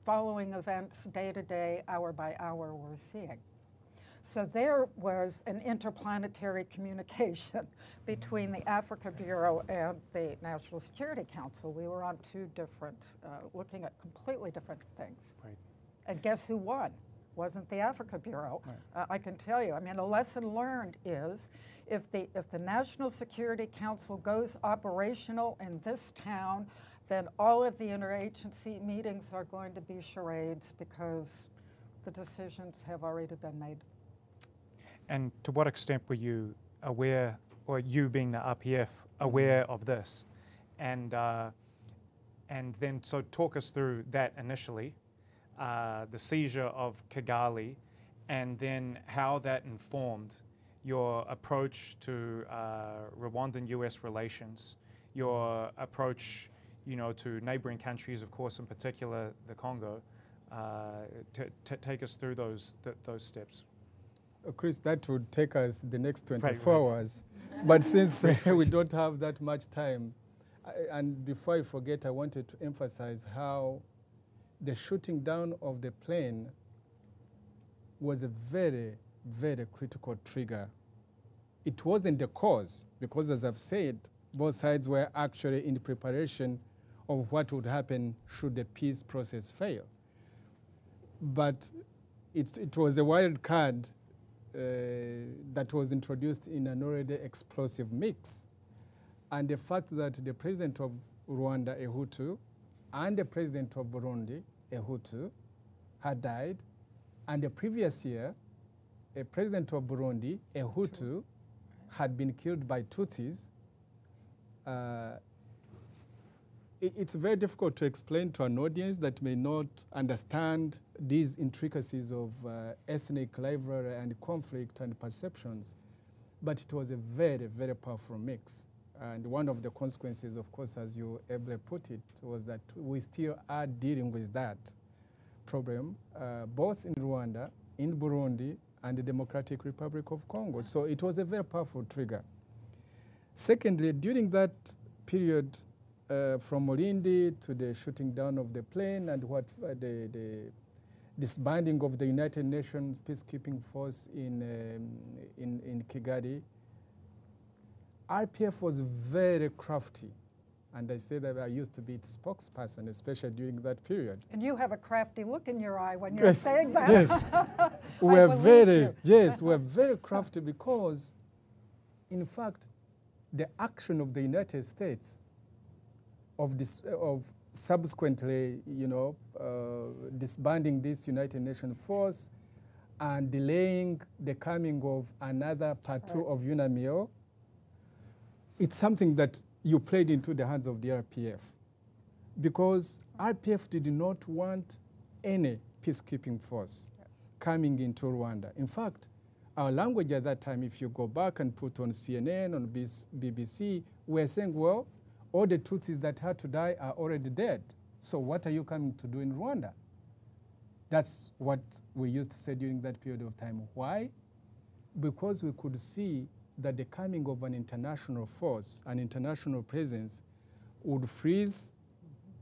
following events day to day, hour by hour, were seeing. So there was an interplanetary communication between the Africa Bureau and the National Security Council. We were on two different, looking at completely different things. Right. And guess who won? Wasn't the Africa Bureau. Right. I can tell you, I mean, a lesson learned is if the National Security Council goes operational in this town, then all of the interagency meetings are going to be charades because the decisions have already been made. And to what extent were you aware, or you being the RPF, aware of this? And then, so talk us through that initially, the seizure of Kigali, and then how that informed your approach to Rwandan-US relations, your approach, you know, to neighboring countries, of course, in particular the Congo. Take us through those steps. Chris, that would take us the next 24 hours. But since we don't have that much time, and before I forget, I wanted to emphasize how the shooting down of the plane was a very, very critical trigger. It wasn't the cause, because as I've said, both sides were actually in preparation of what would happen should the peace process fail. But it was a wild card that was introduced in an already explosive mix. And the fact that the president of Rwanda, a Hutu, and the president of Burundi, a Hutu, had died. And the previous year, a president of Burundi, a Hutu, had been killed by Tutsis. It's very difficult to explain to an audience that may not understand these intricacies of ethnic rivalry and conflict and perceptions. But it was a very, very powerful mix. And one of the consequences, of course, as you ably put it, was that we still are dealing with that problem, both in Rwanda, in Burundi, and the Democratic Republic of Congo. So it was a very powerful trigger. Secondly, during that period, from Molindi to the shooting down of the plane and the disbanding of the United Nations peacekeeping force in Kigali, RPF was very crafty. And I say that I used to be its spokesperson, especially during that period. And you have a crafty look in your eye when you're saying that. Yes, we're very crafty because, in fact, the action of the United States of subsequently, disbanding this United Nations force and delaying the coming of another part 2 of UNAMIO, it's something that you played into the hands of the RPF, because RPF did not want any peacekeeping force coming into Rwanda. In fact, our language at that time, if you go back and put on CNN, on BBC, we're saying, well, all the Tutsis that had to die are already dead. So what are you coming to do in Rwanda? That's what we used to say during that period of time. Why? Because we could see that the coming of an international force, an international presence, would freeze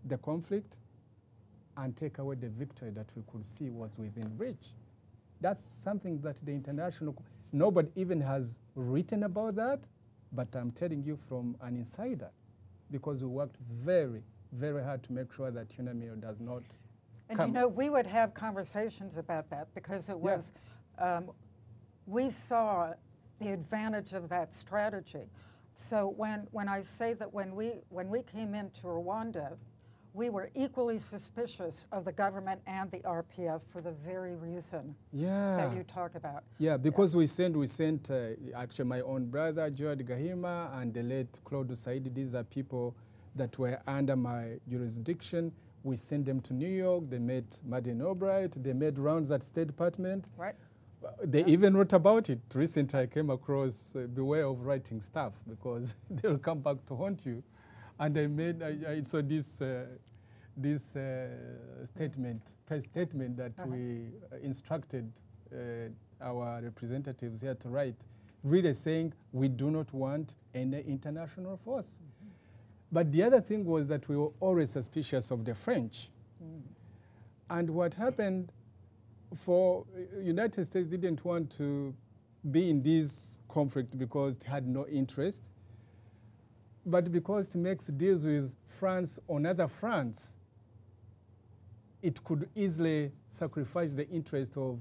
the conflict and take away the victory that we could see was within reach. That's something that the international, nobody even has written about that, but I'm telling you from an insider, because we worked very, very hard to make sure that UNAMIO does not come. And we would have conversations about that because it was, we saw the advantage of that strategy. So when I say that when we came into Rwanda, we were equally suspicious of the government and the RPF for the very reason that you talk about. Yeah, because we sent actually my own brother, Gerard Gahima, and the late Claude Saidi. These are people that were under my jurisdiction. We sent them to New York. They met Madeleine Albright. They made rounds at State Department. Right. They even wrote about it. Recently, I came across beware of writing stuff because they will come back to haunt you. And I saw this press statement that we instructed our representatives here to write, really saying we do not want any international force. But the other thing was that we were always suspicious of the French. And what happened, for United States didn't want to be in this conflict because it had no interest, but because it makes deals with France on other fronts, it could easily sacrifice the interest of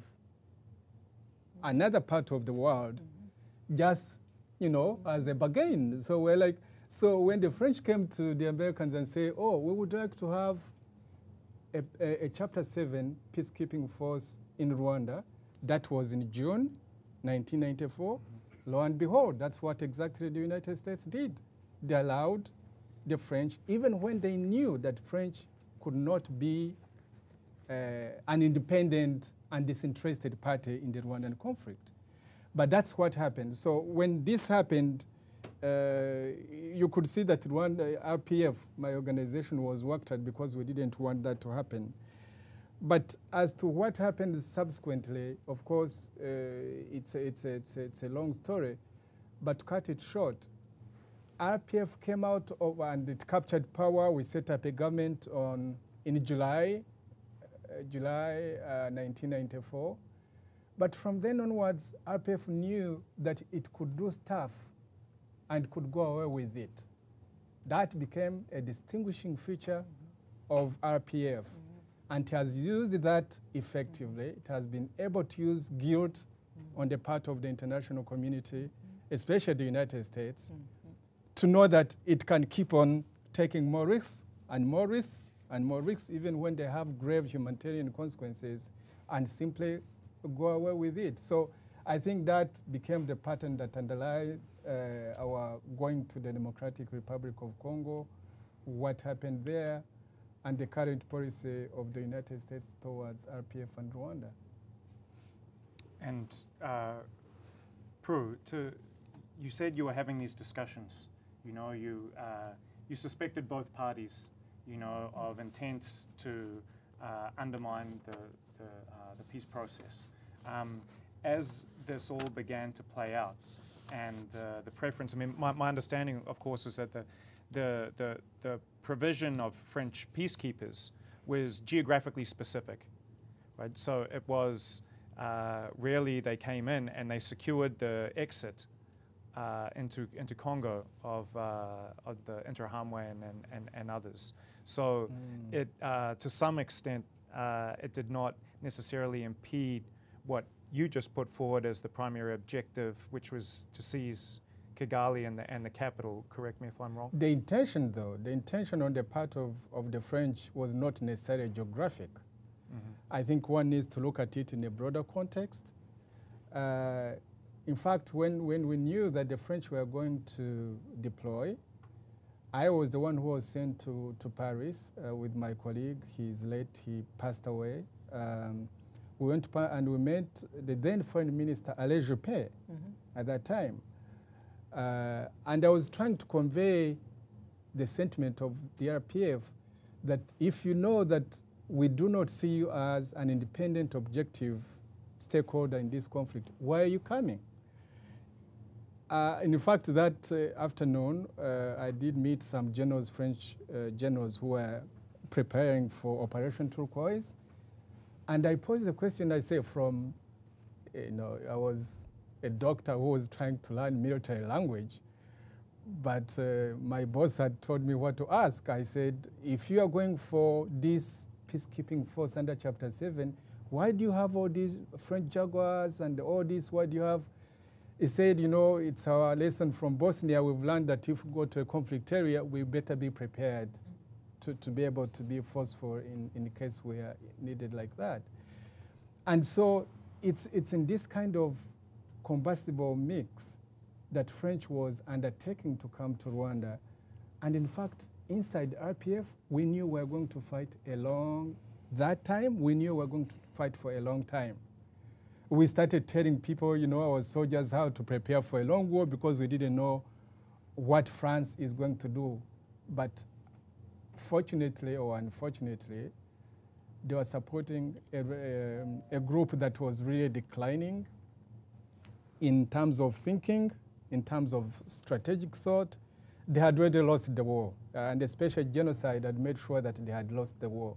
another part of the world, just, as a bargain. So we're like, so when the French came to the Americans and say, oh, we would like to have a Chapter 7 peacekeeping force in Rwanda, that was in June 1994. Lo and behold, that's what exactly the United States did. They allowed the French, even when they knew that French could not be an independent and disinterested party in the Rwandan conflict. But that's what happened. So when this happened, you could see that Rwanda, RPF, my organization, was worked at because we didn't want that to happen. But as to what happened subsequently, of course, it's a long story. But to cut it short, RPF came out and it captured power. We set up a government in July 1994. But from then onwards, RPF knew that it could do stuff and could go away with it. That became a distinguishing feature of RPF. And it has used that effectively. It has been able to use guilt on the part of the international community, especially the United States, to know that it can keep on taking more risks and more risks and more risks even when they have grave humanitarian consequences, and simply go away with it. So I think that became the pattern that underlied our going to the Democratic Republic of Congo, what happened there, and the current policy of the United States towards RPF and Rwanda. And Prue, you said you were having these discussions. You know, you suspected both parties, you know, of intents to undermine the peace process. As this all began to play out, and the preference, I mean, my understanding, of course, was that the provision of French peacekeepers was geographically specific, right? So it was really they came in and they secured the exit into Congo of the Interahamwe and others. So it to some extent it did not necessarily impede what you just put forward as the primary objective, which was to seize Kigali and the capital. Correct me if I'm wrong. The intention, though, the intention on the part of the French was not necessarily geographic. I think one needs to look at it in a broader context. In fact, when we knew that the French were going to deploy, I was the one who was sent to Paris with my colleague. He's late, he passed away. We went to Paris and we met the then Foreign Minister, Alain Juppé, at that time. And I was trying to convey the sentiment of the RPF that if you know that we do not see you as an independent, objective stakeholder in this conflict, why are you coming? In fact, that afternoon, I did meet some generals, French generals who were preparing for Operation Turquoise. And I posed the question, I say, from, you know, I was a doctor who was trying to learn military language, but my boss had told me what to ask. I said, if you are going for this peacekeeping force under Chapter 7, why do you have all these French Jaguars and all this? Why do you have? He said, you know, it's our lesson from Bosnia. We've learned that if we go to a conflict area, we better be prepared to be able to be forceful in the case we are needed like that. And so it's in this kind of combustible mix that French was undertaking to come to Rwanda. And in fact, inside RPF, we knew we were going to fight that time, we knew we were going to fight for a long time. We started telling people, you know, our soldiers how to prepare for a long war because we didn't know what France is going to do. But fortunately or unfortunately, they were supporting a group that was really declining in terms of thinking, in terms of strategic thought. They had already lost the war, and especially genocide had made sure that they had lost the war.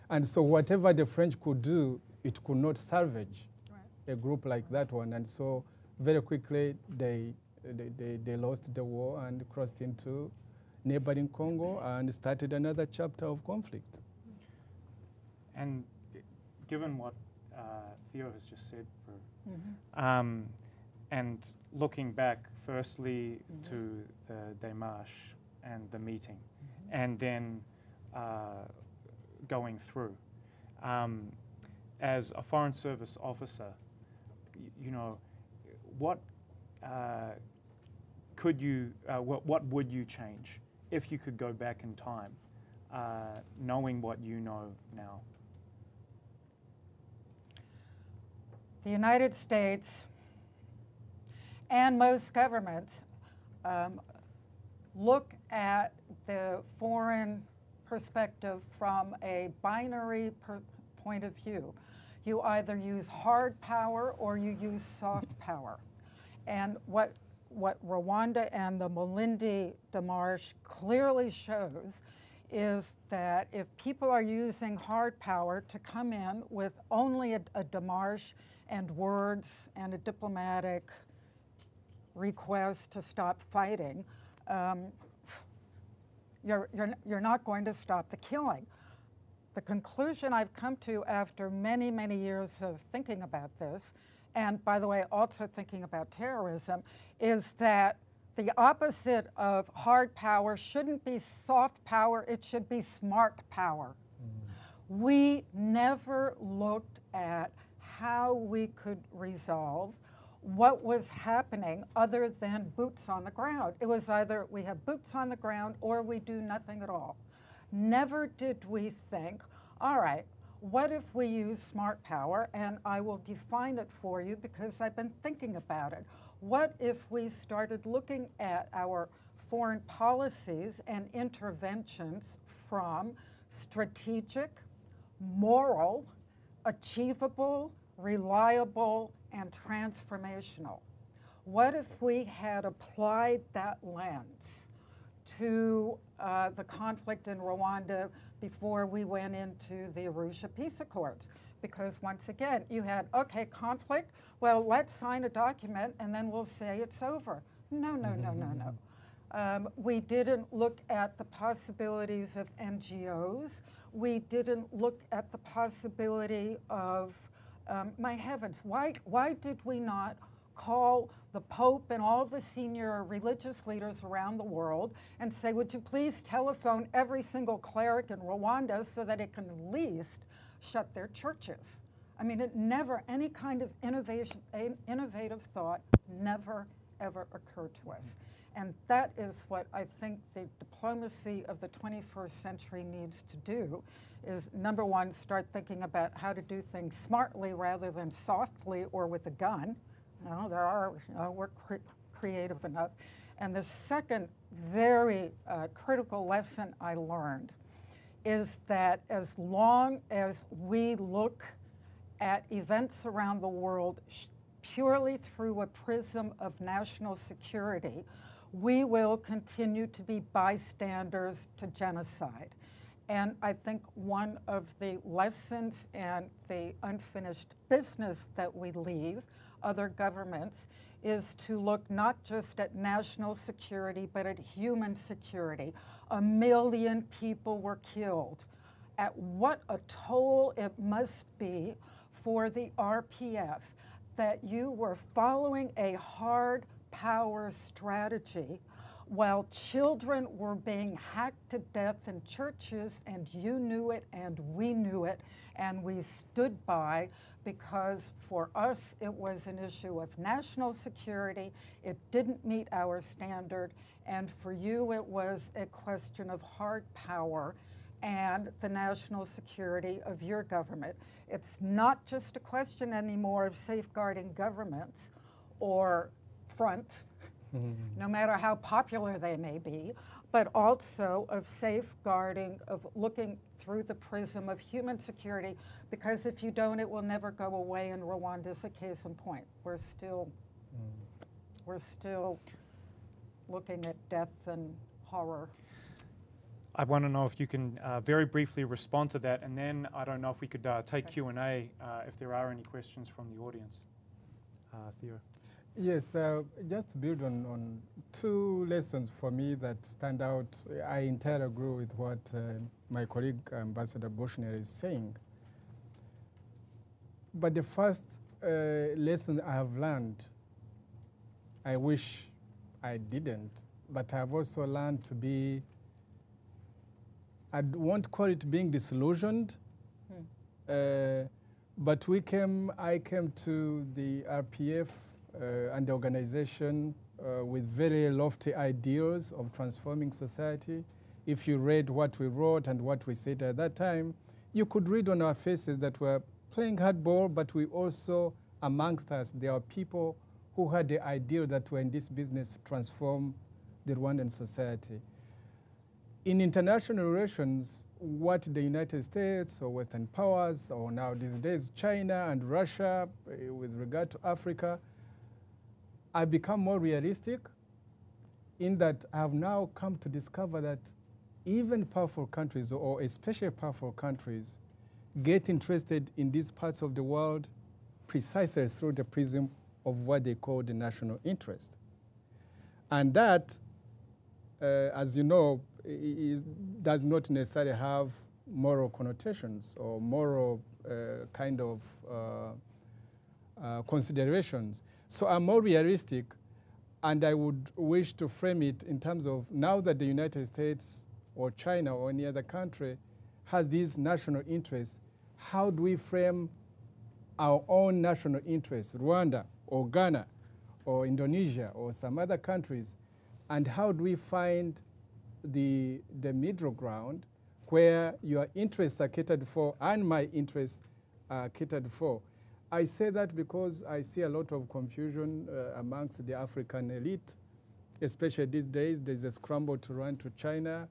And so whatever the French could do, it could not salvage a group like that one. And so very quickly they lost the war and crossed into neighboring Congo and started another chapter of conflict. And given what Theo has just said, and looking back firstly to the Demarche and the meeting, and then going through, as a Foreign Service officer, you know, what what would you change if you could go back in time, knowing what you know now? The United States and most governments look at the foreign perspective from a binary point of view. You either use hard power or you use soft power. And what Rwanda and the Mulindi Demarche clearly shows is that if people are using hard power to come in with only a demarche and words and a diplomatic request to stop fighting, you're not going to stop the killing. The conclusion I've come to after many, many years of thinking about this, and by the way, also thinking about terrorism, is that The opposite of hard power shouldn't be soft power, it should be smart power. We never looked at how we could resolve what was happening other than boots on the ground. It was either we have boots on the ground or we do nothing at all. Never did we think, all right, what if we use smart power? And I will define it for you because I've been thinking about it. What if we started looking at our foreign policies and interventions from strategic, moral, achievable, reliable, and transformational? What if we had applied that lens to the conflict in Rwanda before we went into the Arusha Peace Accords? Because once again, you had, okay, conflict, well, let's sign a document and then we'll say it's over. No, no, no, no, no. We didn't look at the possibilities of NGOs. We didn't look at the possibility of, my heavens, why did we not call the Pope and all the senior religious leaders around the world and say, would you please telephone every single cleric in Rwanda so that it can at least shut their churches? I mean, it never, any kind of innovative thought never, ever occurred to us. And that is what I think the diplomacy of the 21st century needs to do, is number one, start thinking about how to do things smartly rather than softly or with a gun. You know, there are, we're creative enough. And the second very critical lesson I learned is that as long as we look at events around the world purely through a prism of national security, we will continue to be bystanders to genocide. And I think one of the lessons and the unfinished business that we leave other governments is to look not just at national security, but at human security. 1 million people were killed. At what a toll it must be for the RPF that you were following a hard power strategy while children were being hacked to death in churches, and you knew it and we knew it, and we stood by, because for us it was an issue of national security, it didn't meet our standard, and for you it was a question of hard power and the national security of your government. It's not just a question anymore of safeguarding governments or fronts, no matter how popular they may be, but also of safeguarding, of looking through the prism of human security, because if you don't, it will never go away, and Rwanda is a case in point. We're still looking at death and horror. I want to know if you can very briefly respond to that, and then I don't know if we could take Q&A if there are any questions from the audience. Theo. Yes, just to build on two lessons for me that stand out. I entirely agree with what my colleague Ambassador Bushner is saying. But the first lesson I have learned, I wish I didn't, but I've also learned to be, I won't call it being disillusioned, but I came to the RPF and the organization with very lofty ideals of transforming society. If you read what we wrote and what we said at that time, you could read on our faces that we're playing hardball, but we also, amongst us, there are people who had the idea that we're in this business to transform the Rwandan society. In international relations, what the United States or Western powers, or now these days China and Russia, with regard to Africa, I become more realistic in that I have now come to discover that even powerful countries, or especially powerful countries, get interested in these parts of the world precisely through the prism of what they call the national interest. And that, as you know, does not necessarily have moral connotations or moral kind of considerations. So I'm more realistic, And I would wish to frame it in terms of now that the United States or China or any other country has these national interests, how do we frame our own national interests, Rwanda or Ghana or Indonesia or some other countries, and how do we find the middle ground where your interests are catered for and my interests are catered for? I say that because I see a lot of confusion amongst the African elite, especially these days. There's a scramble to run to China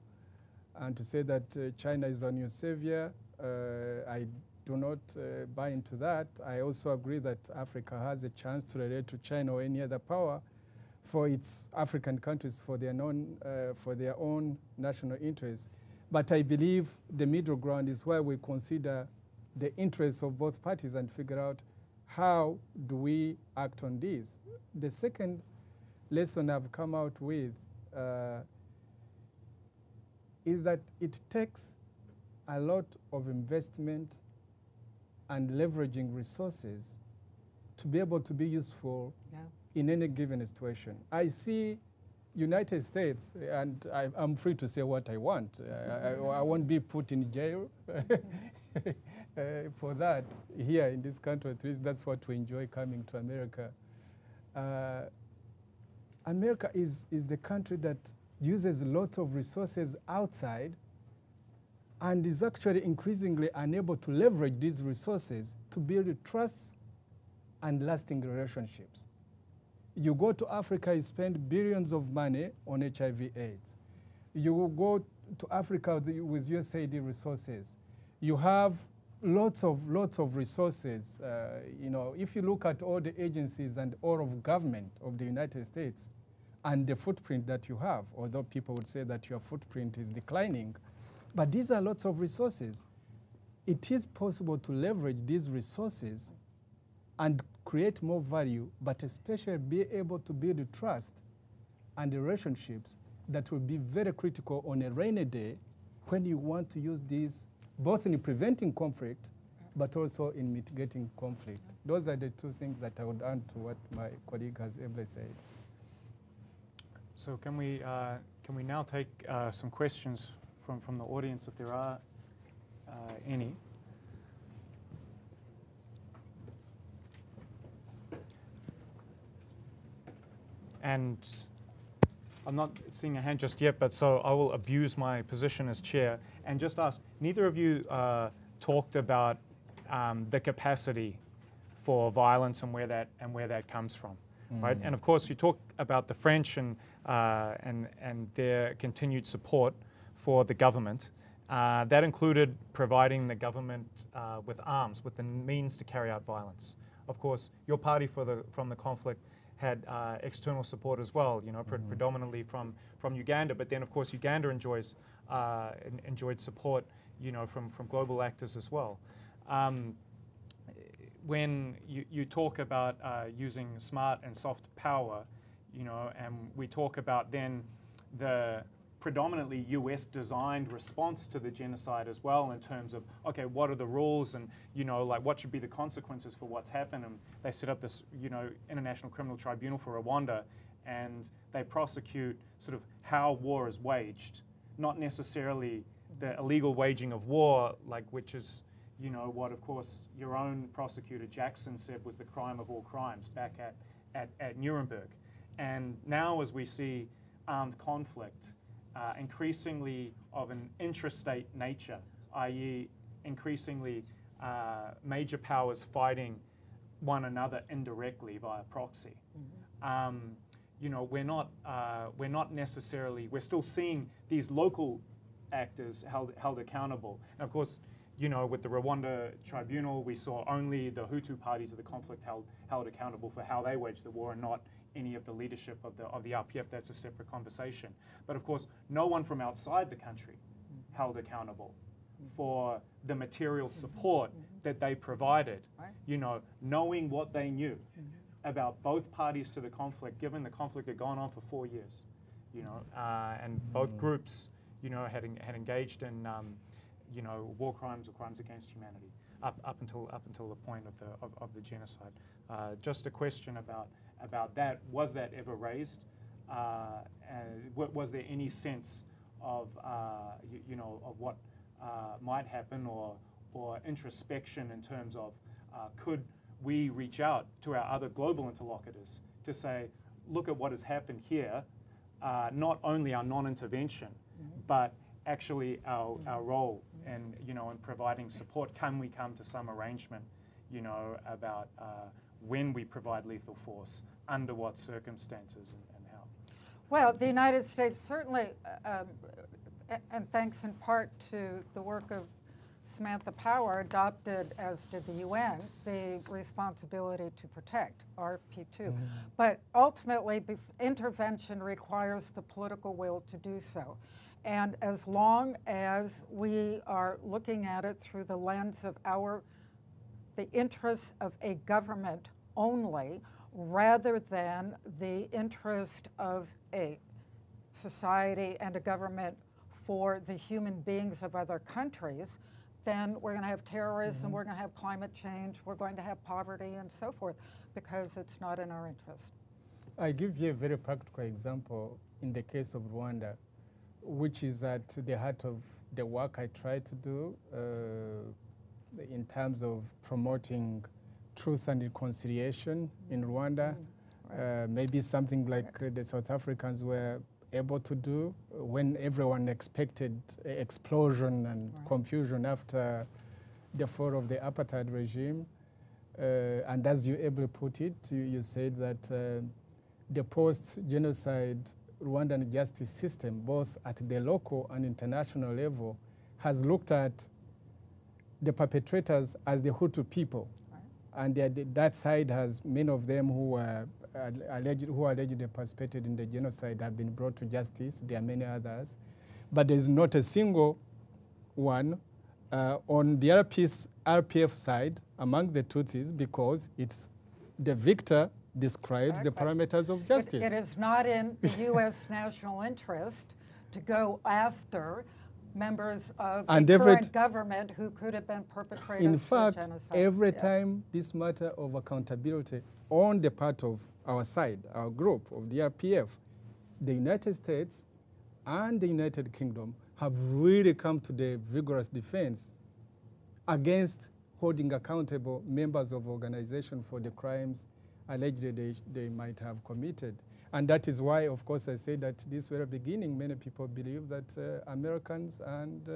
and to say that China is our new savior. I do not buy into that. I also agree that Africa has a chance to relate to China or any other power for its African countries for their own national interests. But I believe the middle ground is where we consider the interests of both parties and figure out how do we act on this. The second lesson I've come out with is that it takes a lot of investment and leveraging resources to be able to be useful in any given situation. I see United States, and I'm free to say what I want. I won't be put in jail for that here in this country. At least that's what we enjoy coming to America. America is the country that uses a lot of resources outside and is actually increasingly unable to leverage these resources to build trust and lasting relationships. You go to Africa, you spend billions of money on HIV/AIDS. You will go to Africa with USAID resources. You have lots of resources. You know, if you look at all the agencies and all of government of the United States and the footprint that you have, although people would say that your footprint is declining, but these are lots of resources. It is possible to leverage these resources and create more value, but especially be able to build trust and the relationships that will be very critical on a rainy day when you want to use these both in preventing conflict, but also in mitigating conflict. Those are the two things that I would add to what my colleague has ably said. So can we now take some questions from the audience, if there are any? And I'm not seeing a hand just yet, but so I will abuse my position as chair and just ask, neither of you talked about the capacity for violence and where that comes from, right? And of course, you talk about the French and their continued support for the government. That included providing the government with arms, with the means to carry out violence. Of course, your party from the conflict had external support as well, you know, predominantly from Uganda. But then, of course, Uganda enjoyed support, you know, from global actors as well. When you talk about using smart and soft power, you know, and we talk about then the predominantly US designed response to the genocide as well, in terms of, okay, what are the rules and, you know, like what should be the consequences for what's happened. And they set up this, you know, International Criminal Tribunal for Rwanda, and they prosecute sort of how war is waged, not necessarily the illegal waging of war, like, which is, you know, what of course your own prosecutor Jackson said was the crime of all crimes back at Nuremberg. And now as we see armed conflict, increasingly of an intrastate nature, i.e. increasingly major powers fighting one another indirectly via proxy. You know, we're not necessarily, we're still seeing these local actors held accountable. And of course, you know, with the Rwanda tribunal, we saw only the Hutu party to the conflict held accountable for how they waged the war, and not any of the leadership of the RPF. That's a separate conversation. But of course, no one from outside the country held accountable for the material support that they provided, you know, knowing what they knew about both parties to the conflict, given the conflict had gone on for 4 years, you know, and both groups, you know, had engaged in, you know, war crimes or crimes against humanity up until the point of the genocide. Just a question about about that. Was that ever raised? Was there any sense of of what might happen, or introspection in terms of could we reach out to our other global interlocutors to say, look at what has happened here, not only our non-intervention, but actually our role in providing support. Can we come to some arrangement, about when we provide lethal force, under what circumstances, and how? Well, the United States certainly, and thanks in part to the work of Samantha Power, adopted, as did the UN, the responsibility to protect, RP2. But ultimately, intervention requires the political will to do so. And as long as we are looking at it through the lens of the interests of a government only, rather than the interest of a society and a government for the human beings of other countries, then we're going to have terrorism, we're going to have climate change, we're going to have poverty and so forth, because it's not in our interest. I give you a very practical example in the case of Rwanda, which is at the heart of the work I try to do in terms of promoting truth and reconciliation in Rwanda. Maybe something like the South Africans were able to do when everyone expected explosion and confusion after the fall of the apartheid regime. And as you ably put it, you said that the post-genocide Rwandan justice system, both at the local and international level, has looked at the perpetrators as the Hutu people. And that side has many of them who allegedly participated in the genocide have been brought to justice. There are many others. But there's not a single one on the RPF side among the Tutsis, because it's the victor describes the parameters of justice. It is not in the U.S. national interest to go after members of the current government who could have been perpetrators in of fact, genocide. Every time this matter of accountability on the part of our side, our group of the RPF, the United States and the United Kingdom have really come to the vigorous defense against holding accountable members of organizations for the crimes allegedly they might have committed. And that is why, of course, I say that this very beginning, many people believe that Americans and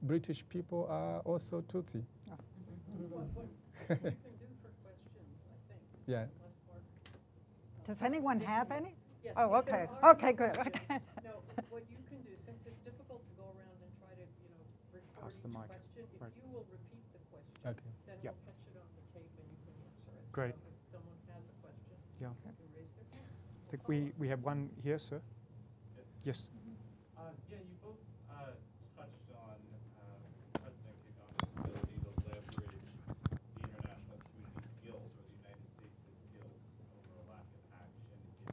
British people are also Tutsi. What we can do for questions, I think. Yeah. Does anyone have any? Yes. Oh, okay. Okay, good. Okay. No, what you can do, since it's difficult to go around and try to, record Pass the each mic. question, Right. if you will repeat the question, Okay. then Yep. we'll catch it on the tape and you can answer it. Great. So if someone has a question, Yeah. they can raise their hand. I think we have one here, sir. Yes. Yeah, you both touched on President Kagame's ability to leverage the international community's skills, or the United States' skills, over a lack of action into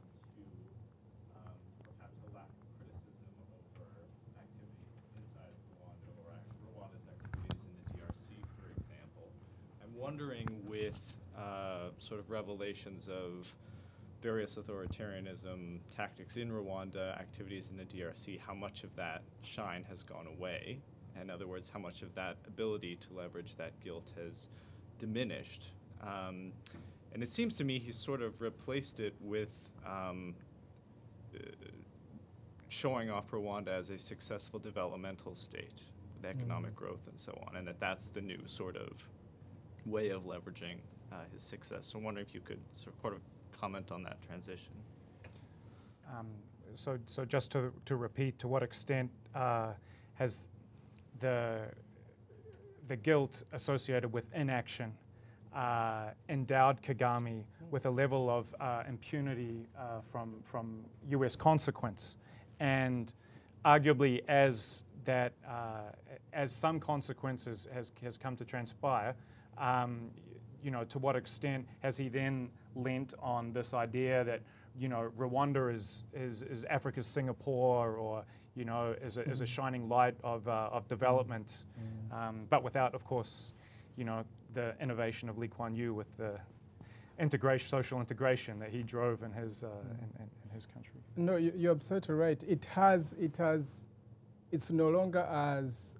perhaps a lack of criticism over activities inside of Rwanda, or Rwanda's activities in the DRC, for example. I'm wondering, with sort of revelations of various authoritarianism tactics in Rwanda, activities in the DRC, how much of that shine has gone away? In other words, how much of that ability to leverage that guilt has diminished? And it seems to me he's sort of replaced it with showing off Rwanda as a successful developmental state with economic growth and so on, and that's the new sort of way of leveraging his success. So I'm wondering if you could sort of comment on that transition. So just to repeat, to what extent has the guilt associated with inaction endowed Kagame with a level of impunity from U.S. consequence, and arguably as some consequences has come to transpire, to what extent has he then lent on this idea that Rwanda is Africa's Singapore, or is a shining light of development, but without, of course, the innovation of Lee Kuan Yew with the integration, social integration that he drove in his in his country. No, you're absolutely right. It's no longer as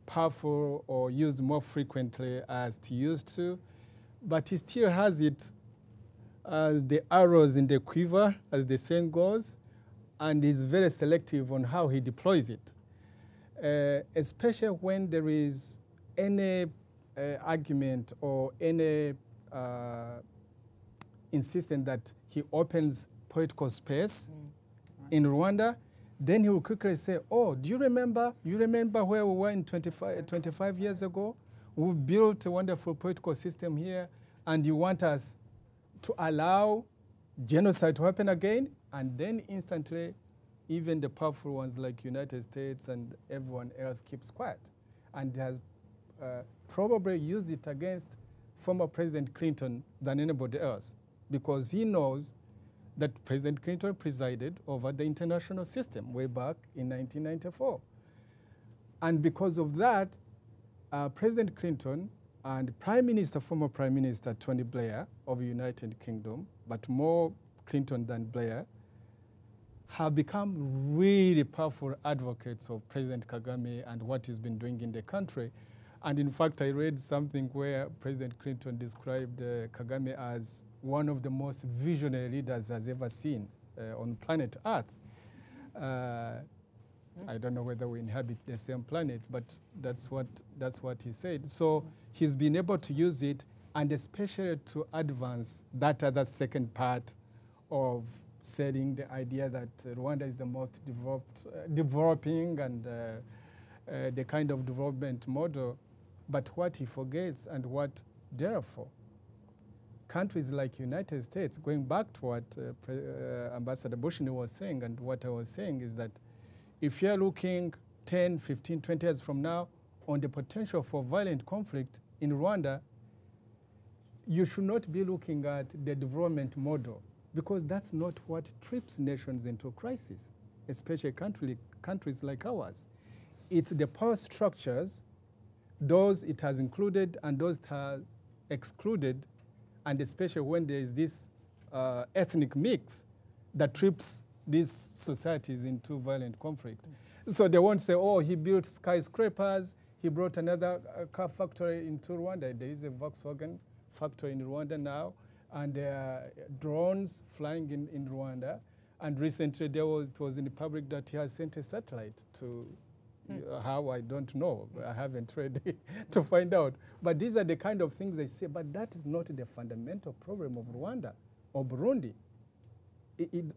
powerful or used more frequently as it used to, but he still has it as the arrows in the quiver, as the saying goes, and is very selective on how he deploys it, especially when there is any argument or any insistence that he opens political space in Rwanda, then he will quickly say, oh, do you remember? You remember where we were in 25 years ago? We've built a wonderful political system here, and you want us to allow genocide to happen again? And then instantly, even the powerful ones like United States and everyone else keeps quiet, and has probably used it against former President Clinton than anybody else, because he knows that President Clinton presided over the international system way back in 1994. And because of that, President Clinton and former Prime Minister Tony Blair of the United Kingdom, but more Clinton than Blair, have become really powerful advocates of President Kagame and what he's been doing in the country. And in fact, I read something where President Clinton described Kagame as one of the most visionary leaders has ever seen on planet Earth. I don't know whether we inhabit the same planet, but that's what he said. So he's been able to use it, and especially to advance that other second part of selling the idea that Rwanda is the most developing and the kind of development model. But what he forgets, and what therefore countries like United States, going back to what Ambassador Bushni was saying and what I was saying, is that if you're looking 10, 15, 20 years from now on the potential for violent conflict in Rwanda, you should not be looking at the development model, because that's not what trips nations into crisis, especially countries like ours. It's the power structures, those it has included and those it has excluded, and especially when there is this ethnic mix that trips these societies into violent conflict. So they won't say, oh, he built skyscrapers, he brought another car factory into Rwanda. There is a Volkswagen factory in Rwanda now, and there are drones flying in Rwanda. And recently it was in the public that he has sent a satellite to how, I don't know. I haven't read it to find out. But these are the kind of things they say, but that is not the fundamental problem of Rwanda or Burundi.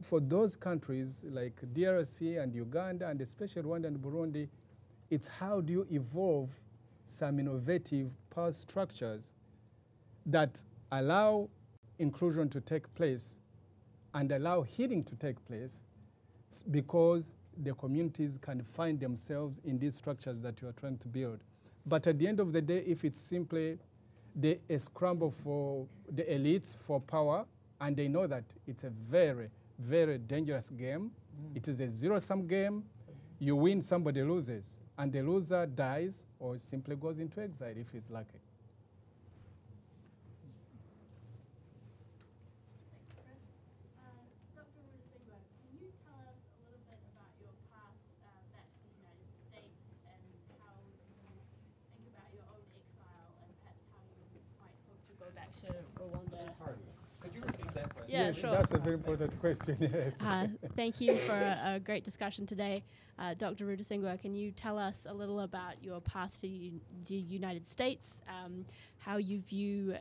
For those countries like DRC and Uganda, and especially Rwanda and Burundi, it's how do you evolve some innovative power structures that allow inclusion to take place and allow healing to take place, because the communities can find themselves in these structures that you are trying to build. But at the end of the day, if it's simply a scramble for the elites for power, and they know that it's a very, very dangerous game. It is a zero-sum game. You win, somebody loses. And the loser dies or simply goes into exile if he's lucky. Thanks, Chris. Dr. Rudasingwa, can you tell us a little bit about your path back to the United States and how you think about your own exile and perhaps how you might hope to go back to Rwanda? Pardon me. Could you repeat that question? Yeah, Yes, sure. that's a very important question, yes. Thank you for a great discussion today. Dr. Rudasingwa, can you tell us a little about your path to the United States, how you view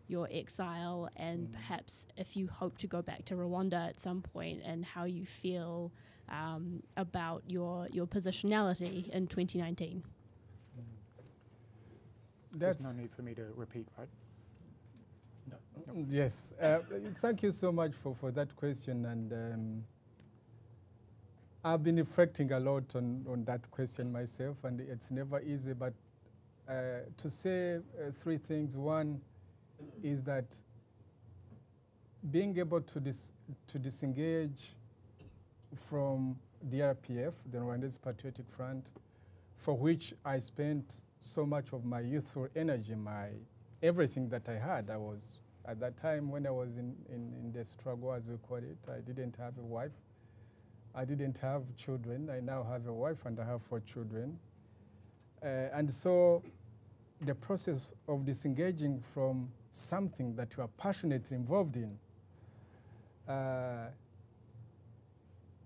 your exile, and perhaps if you hope to go back to Rwanda at some point, and how you feel about your positionality in 2019? There's no need for me to repeat, right? Yes. Thank you so much for that question. And I've been reflecting a lot on that question myself, and it's never easy. But to say three things. One is that being able to disengage from the RPF, the Rwandese Patriotic Front, for which I spent so much of my youthful energy, my everything that I had. I was, at that time when I was in the struggle, as we call it, I didn't have a wife. I didn't have children. I now have a wife and I have 4 children. And so the process of disengaging from something that you are passionately involved in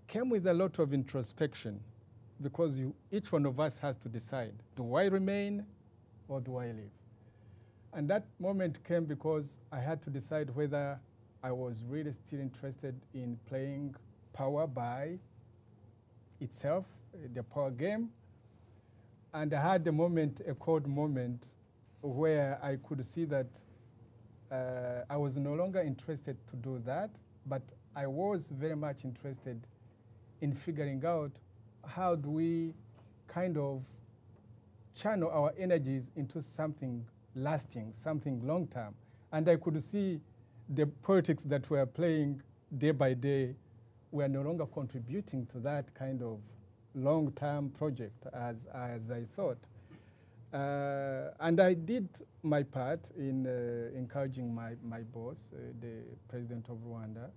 came with a lot of introspection, because each one of us has to decide, do I remain or do I leave? And that moment came because I had to decide whether I was really still interested in playing power by itself, the power game. And I had a cold moment where I could see that I was no longer interested to do that, but I was very much interested in figuring out how do we kind of channel our energies into something lasting, something long-term. And I could see the politics that we're playing day by day were no longer contributing to that kind of long-term project as I thought. And I did my part in encouraging my boss, the president of Rwanda,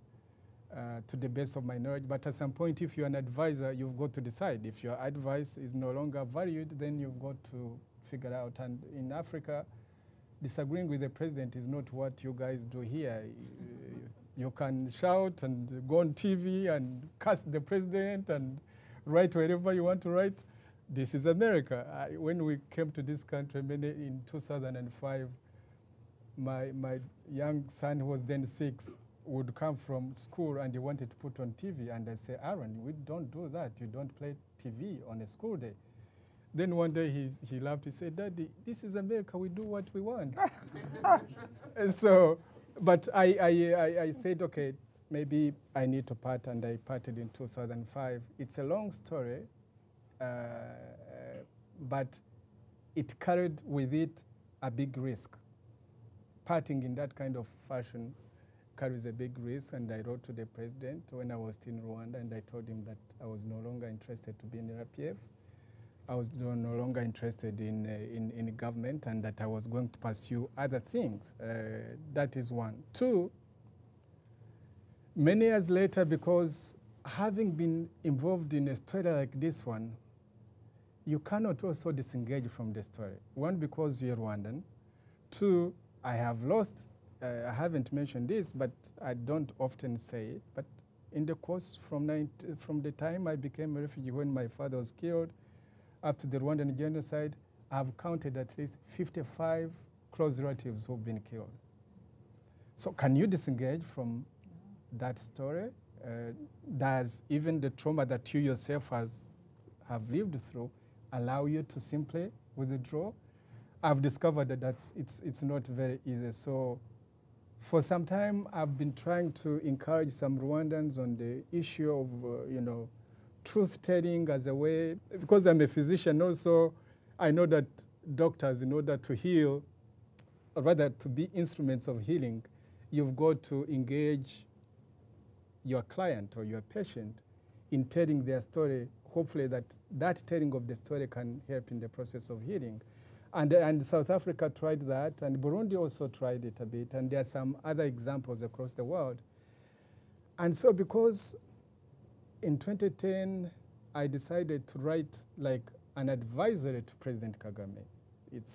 to the best of my knowledge. But at some point, if you're an advisor, you've got to decide. If your advice is no longer valued, then you've got to figure out. And in Africa, disagreeing with the president is not what you guys do here. You can shout and go on TV and curse the president and write wherever you want to write. This is America. When we came to this country in 2005, my young son, who was then 6, would come from school and he wanted to put on TV. And I say, Aaron, we don't do that. You don't play TV on a school day. Then one day he laughed. He said, Daddy, this is America. We do what we want. And so, but I said, okay, maybe I need to part, and I parted in 2005. It's a long story, but it carried with it a big risk. Parting in that kind of fashion carries a big risk, and I wrote to the president when I was still in Rwanda, and I told him that I was no longer interested to be in the RPF. I was no longer interested in government, and that I was going to pursue other things. That is one. 2, many years later, because having been involved in a story like this one, you cannot also disengage from the story. 1, because you're Rwandan. 2, I have lost, I haven't mentioned this, but I don't often say it, but in the course from the time I became a refugee when my father was killed, up to the Rwandan genocide, I've counted at least 55 close relatives who've been killed. So can you disengage from that story? Does even the trauma that you yourself have lived through allow you to simply withdraw? I've discovered that it's not very easy. So for some time, I've been trying to encourage some Rwandans on the issue of, truth-telling as a way, because I'm a physician also, I know that doctors, in order to heal, or rather to be instruments of healing, you've got to engage your client or your patient in telling their story, hopefully that telling of the story can help in the process of healing. And South Africa tried that, and Burundi also tried it a bit, and there are some other examples across the world. And so because in 2010, I decided to write like an advisory to President Kagame.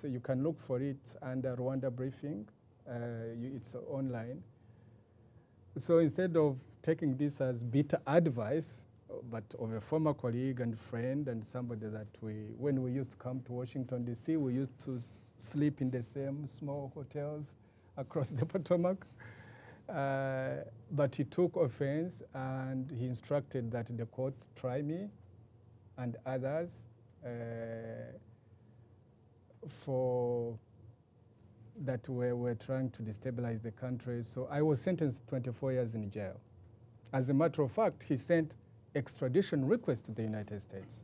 You can look for it under Rwanda Briefing. It's online. So instead of taking this as bitter advice, but of a former colleague and friend and somebody that when we used to come to Washington, D.C., we used to sleep in the same small hotels across the Potomac. But he took offense, and he instructed that the courts try me and others for that were trying to destabilize the country. So I was sentenced to 24 years in jail. As a matter of fact, he sent extradition request to the United States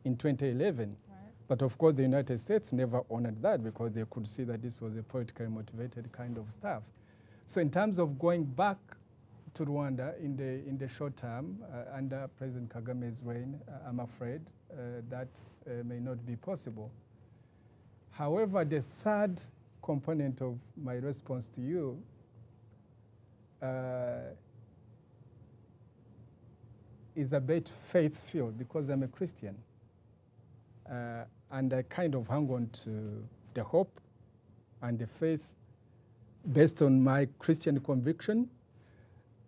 in 2011. Right. But of course, the United States never honored that because they could see that this was a politically motivated kind of stuff. So in terms of going back to Rwanda in the short term, under President Kagame's reign, I'm afraid that may not be possible. However, the third component of my response to you is a bit faith-filled because I'm a Christian. And I kind of hang on to the hope and the faith based on my Christian conviction.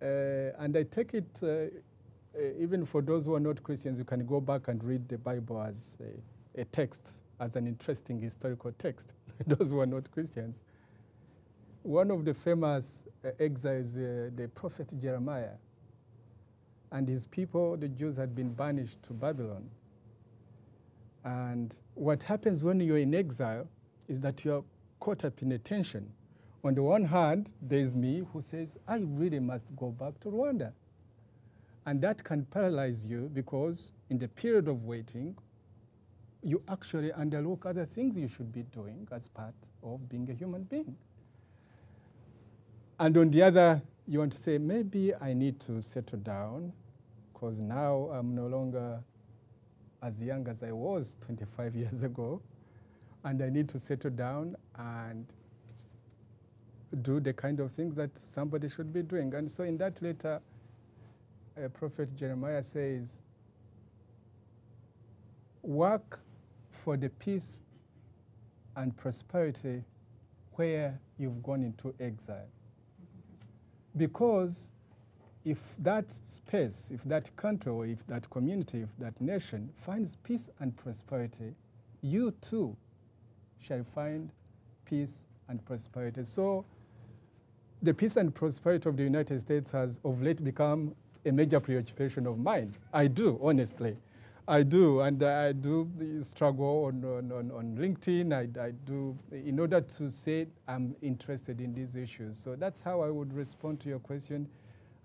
And I take it, even for those who are not Christians, you can go back and read the Bible as a text, as an interesting historical text, those who are not Christians. One of the famous exiles, the prophet Jeremiah, and his people, the Jews, had been banished to Babylon. And what happens when you're in exile is that you're caught up in a tension. On the one hand, there's me who says, I really must go back to Rwanda. And that can paralyze you because in the period of waiting, you actually underlook other things you should be doing as part of being a human being. And on the other, you want to say, maybe I need to settle down because now I'm no longer as young as I was 25 years ago, and I need to settle down and do the kind of things that somebody should be doing. And so in that letter, Prophet Jeremiah says, work for the peace and prosperity where you've gone into exile. Because if that space, if that country, or if that community, if that nation finds peace and prosperity, you too shall find peace and prosperity. So the peace and prosperity of the United States has of late become a major preoccupation of mine. I do, honestly. I do, and I do struggle on LinkedIn. I do, in order to say I'm interested in these issues. So that's how I would respond to your question.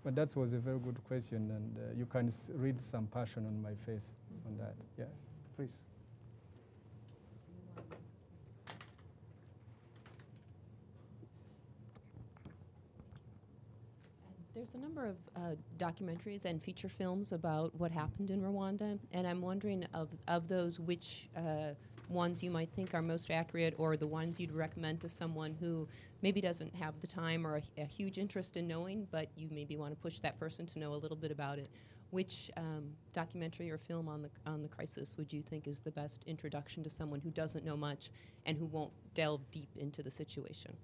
But that was a very good question, and you can read some passion on my face on that. Yeah, please. There's a number of documentaries and feature films about what happened in Rwanda, and I'm wondering of those which ones you might think are most accurate, or the ones you'd recommend to someone who maybe doesn't have the time or a huge interest in knowing, but you maybe want to push that person to know a little bit about it. Which documentary or film on the crisis would you think is the best introduction to someone who doesn't know much and who won't delve deep into the situation?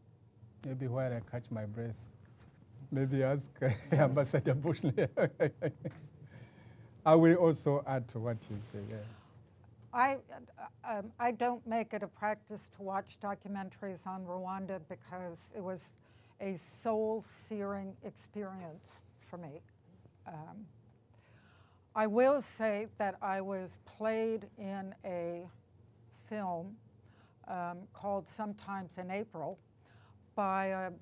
Maybe while I catch my breath, maybe ask Ambassador Bushnell. I will also add to what you say. Yeah. I don't make it a practice to watch documentaries on Rwanda because it was a soul-searing experience for me. I will say that I was played in a film called Sometimes in April by an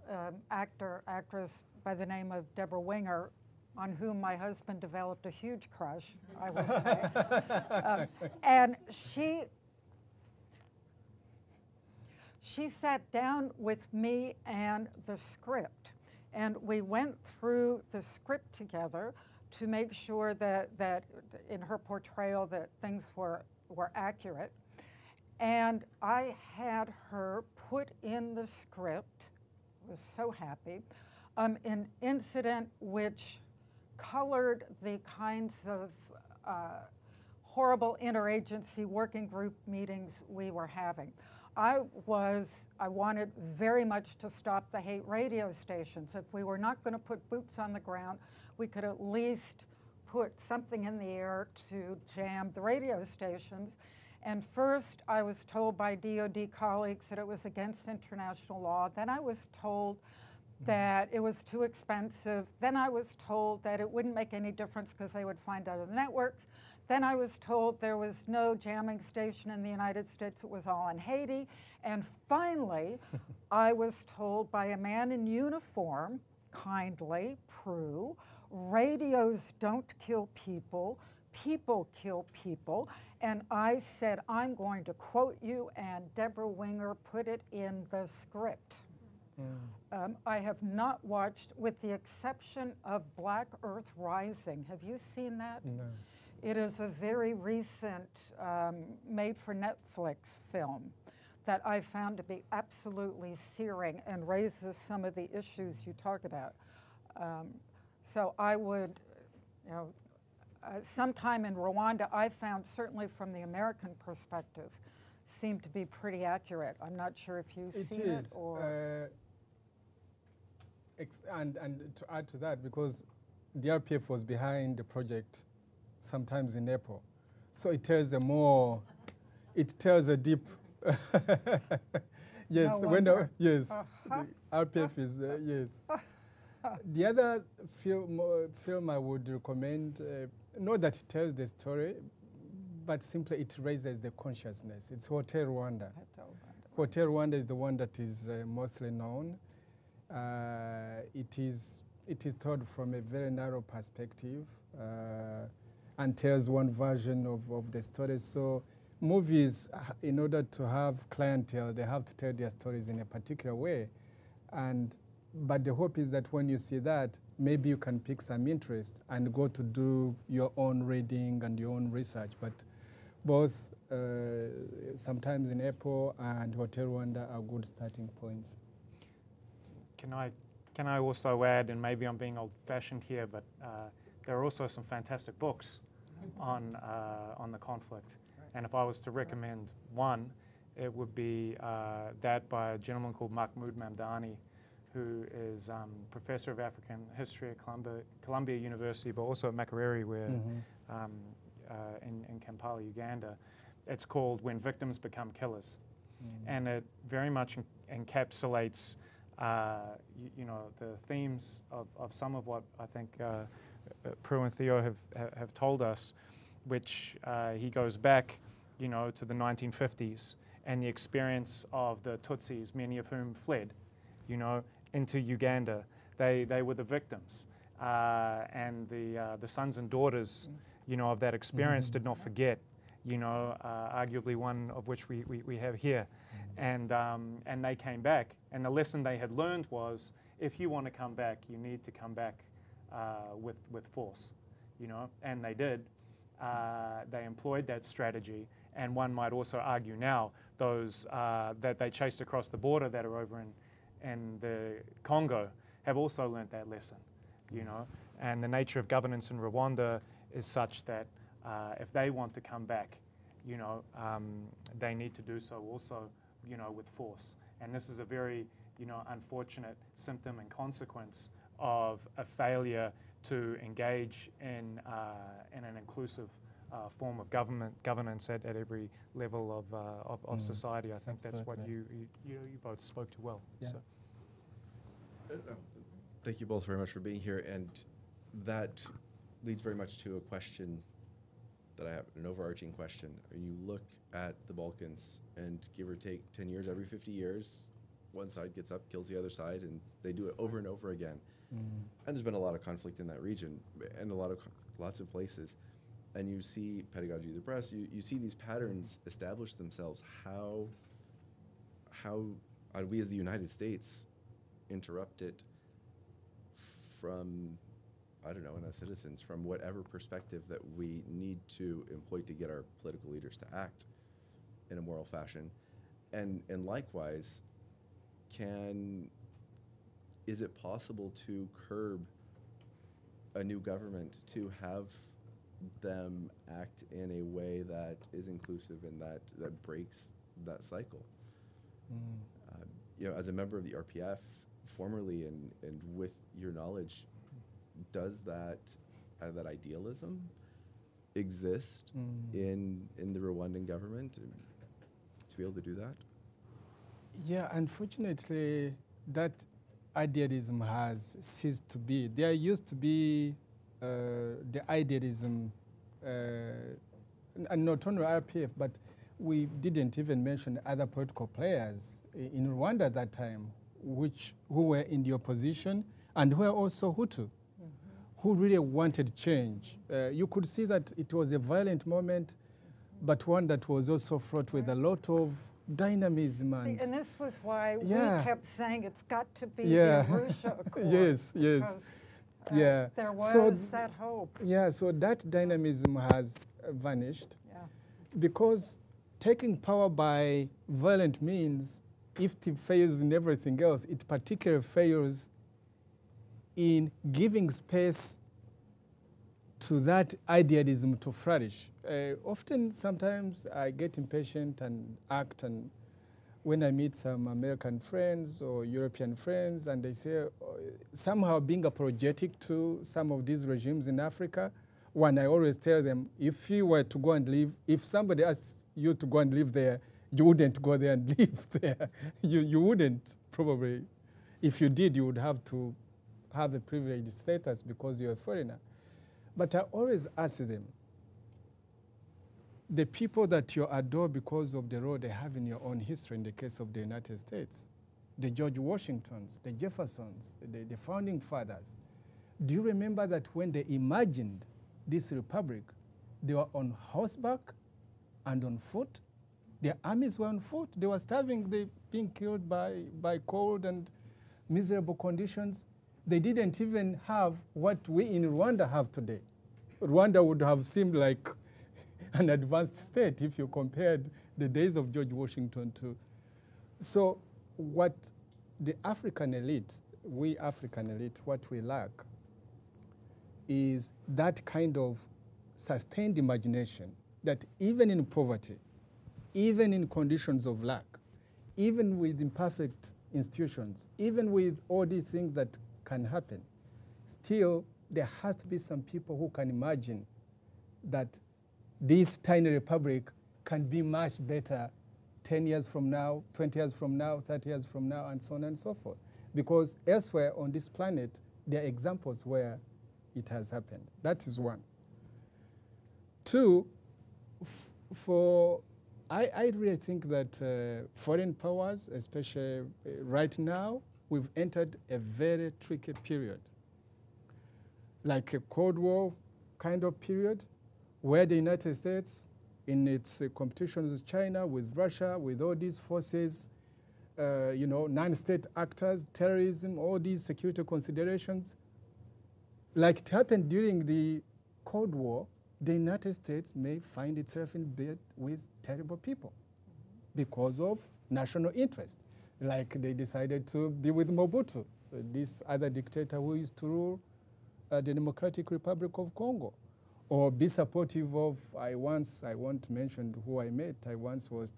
actress by the name of Deborah Winger, on whom my husband developed a huge crush, I will say. And she sat down with me and the script, and we went through the script together to make sure that in her portrayal that things were accurate. And I had her put in the script, was so happy, an incident which colored the kinds of horrible interagency working group meetings we were having. I wanted very much to stop the hate radio stations. If we were not going to put boots on the ground, we could at least put something in the air to jam the radio stations. And first, I was told by DOD colleagues that it was against international law. Then I was told that it was too expensive. Then I was told that it wouldn't make any difference because they would find other networks. Then I was told there was no jamming station in the United States, it was all in Haiti. And finally, I was told by a man in uniform, kindly, Prue, radios don't kill people, people kill people. And I said, I'm going to quote you, and Deborah Winger put it in the script. I have not watched, with the exception of Black Earth Rising. Have you seen that? No. It is a very recent made-for-Netflix film that I found to be absolutely searing and raises some of the issues you talk about. So I would, you know, sometime in Rwanda, I found, certainly from the American perspective, seemed to be pretty accurate. I'm not sure if you've seen it or. And to add to that, because the RPF was behind the project sometimes in April, so it tells a more, it tells a deep. Yes, No yes, the RPF is yes. The other film I would recommend, not that it tells the story, but simply it raises the consciousness. It's Hotel Rwanda. Hotel Rwanda is the one that is mostly known. It is told from a very narrow perspective and tells one version of the story. So movies, in order to have clientele, they have to tell their stories in a particular way. But the hope is that when you see that, maybe you can pick some interest and go to do your own reading and your own research. But both sometimes in April and Hotel Rwanda are good starting points. Can I also add, and maybe I'm being old-fashioned here, but there are also some fantastic books on the conflict. And if I was to recommend one, it would be that by a gentleman called Mahmoud Mamdani, who is professor of African history at Columbia University, but also at Makerere, where in Kampala, Uganda. It's called When Victims Become Killers. And it very much encapsulates you know, the themes of some of what I think Prue and Theo have told us, which he goes back, you know, to the 1950s and the experience of the Tutsis, many of whom fled, you know, into Uganda. They were the victims, and the sons and daughters, you know, of that experience did not forget, you know, arguably one of which we have here. And they came back. And the lesson they had learned was, if you want to come back, you need to come back with force, you know, and they did. They employed that strategy. And one might also argue now, those that they chased across the border that are over in the Congo have also learned that lesson, you know. And the nature of governance in Rwanda is such that if they want to come back, you know, they need to do so also, you know, with force. And this is a very, you know, unfortunate symptom and consequence of a failure to engage in an inclusive form of governance at every level of society. I think that's what you both spoke to well. Yeah. So. Thank you both very much for being here, and that leads very much to a question that I have, an overarching question. You look at the Balkans, and give or take 10 years, every 50 years, one side gets up, kills the other side, and they do it over and over again. And there's been a lot of conflict in that region, and lots of places. And you see pedagogy of the press, you see these patterns establish themselves. How we as the United States interrupt it from, I don't know, and as citizens, from whatever perspective that we need to employ to get our political leaders to act in a moral fashion? And likewise, is it possible to curb a new government, to have them act in a way that is inclusive and that breaks that cycle? You know, as a member of the RPF, formerly and with your knowledge, does that idealism exist in the Rwandan government to be able to do that? Yeah, unfortunately, that idealism has ceased to be. There used to be the idealism, and not only RPF, but we didn't even mention other political players in Rwanda at that time, who were in the opposition and who were also Hutu, who really wanted change. You could see that it was a violent moment, but one that was also fraught with a lot of dynamism. And this was why we kept saying it's got to be the Arusha Accord. Yes. Because, there was that hope. Yeah, so that dynamism has vanished because taking power by violent means, if it fails in everything else, it particularly fails in giving space to that idealism to flourish. Often, sometimes I get impatient and act, and when I meet some American friends or European friends, and they say, somehow being apologetic to some of these regimes in Africa, one, I always tell them, if you were to go and live, if somebody asks you to go and live there, you wouldn't go there and live there. You wouldn't, probably. If you did, you would have to have a privileged status because you're a foreigner. But I always ask them, the people that you adore because of the role they have in your own history, in the case of the United States, the George Washingtons, the Jeffersons, the founding fathers, do you remember that when they imagined this republic, they were on horseback and on foot? Their armies were on foot. They were starving, they being killed by cold and miserable conditions. They didn't even have what we in Rwanda have today. Rwanda would have seemed like an advanced state if you compared the days of George Washington to. So what the African elite, we African elite, what we lack is that kind of sustained imagination that even in poverty, even in conditions of lack, even with imperfect institutions, even with all these things that can happen, still there has to be some people who can imagine that this tiny republic can be much better 10 years from now, 20 years from now, 30 years from now, and so on and so forth. Because elsewhere on this planet, there are examples where it has happened. That is one. Two, I really think that foreign powers, especially right now, we've entered a very tricky period, like a Cold War kind of period, where the United States, in its competition with China, with Russia, with all these forces, non-state actors, terrorism, all these security considerations, like it happened during the Cold War, the United States may find itself in bed with terrible people because of national interest. Like they decided to be with Mobutu, this other dictator who used to rule the Democratic Republic of Congo, or be supportive of, I won't mention who I met. I once was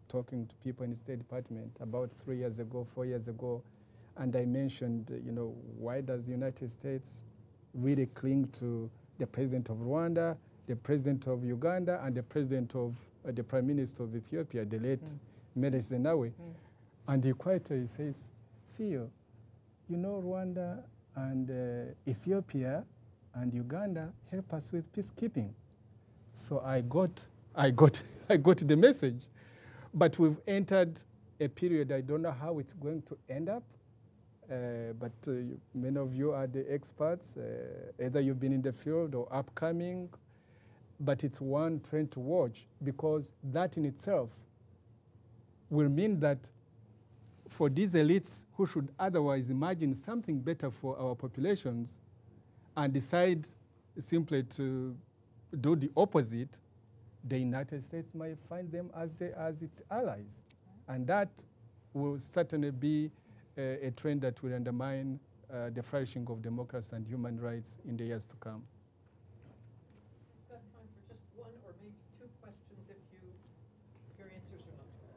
talking to people in the State Department about 3 years ago, 4 years ago, and I mentioned, why does the United States really cling to the president of Rwanda, the president of Uganda, and the president of the prime minister of Ethiopia, the late Meles Zenawi. And he quietly says, Theo, Rwanda and Ethiopia and Uganda help us with peacekeeping. So I got the message. But we've entered a period, I don't know how it's going to end up, but many of you are the experts. Either you've been in the field or upcoming, but it's one trend to watch, because that in itself will mean that for these elites who should otherwise imagine something better for our populations and decide simply to do the opposite, the United States might find them as its allies. And that will certainly be a trend that will undermine the flourishing of democracy and human rights in the years to come. We've got time for just one or maybe two questions if your answers are not too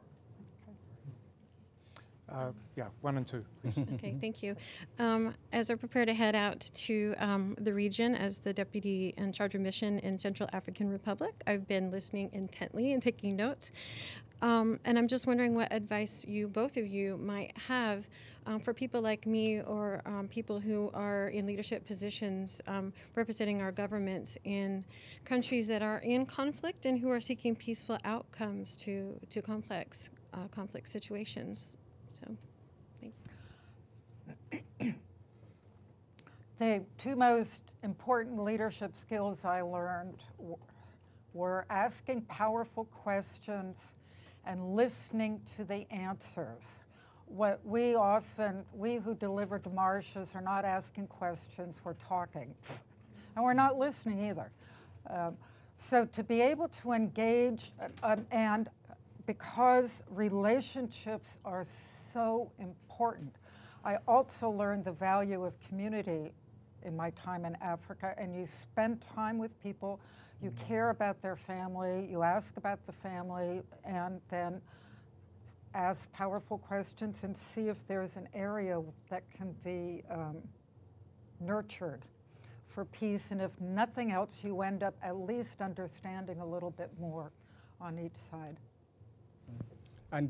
long. Yeah, 1 and 2, please. Okay, thank you. As I prepare to head out to the region as the deputy in charge of mission in Central African Republic, I've been listening intently and taking notes. And I'm just wondering what advice both of you might have for people like me or people who are in leadership positions representing our governments in countries that are in conflict and who are seeking peaceful outcomes to complex conflict situations. So, thank you. The two most important leadership skills I learned were asking powerful questions and listening to the answers. What we who deliver demarches are not asking questions, we're talking. And we're not listening either. So to be able to engage and because relationships are so important. I also learned the value of community in my time in Africa, and you spend time with people, you care about their family, you ask about the family, and then ask powerful questions and see if there's an area that can be nurtured for peace. And if nothing else, you end up at least understanding a little bit more on each side. And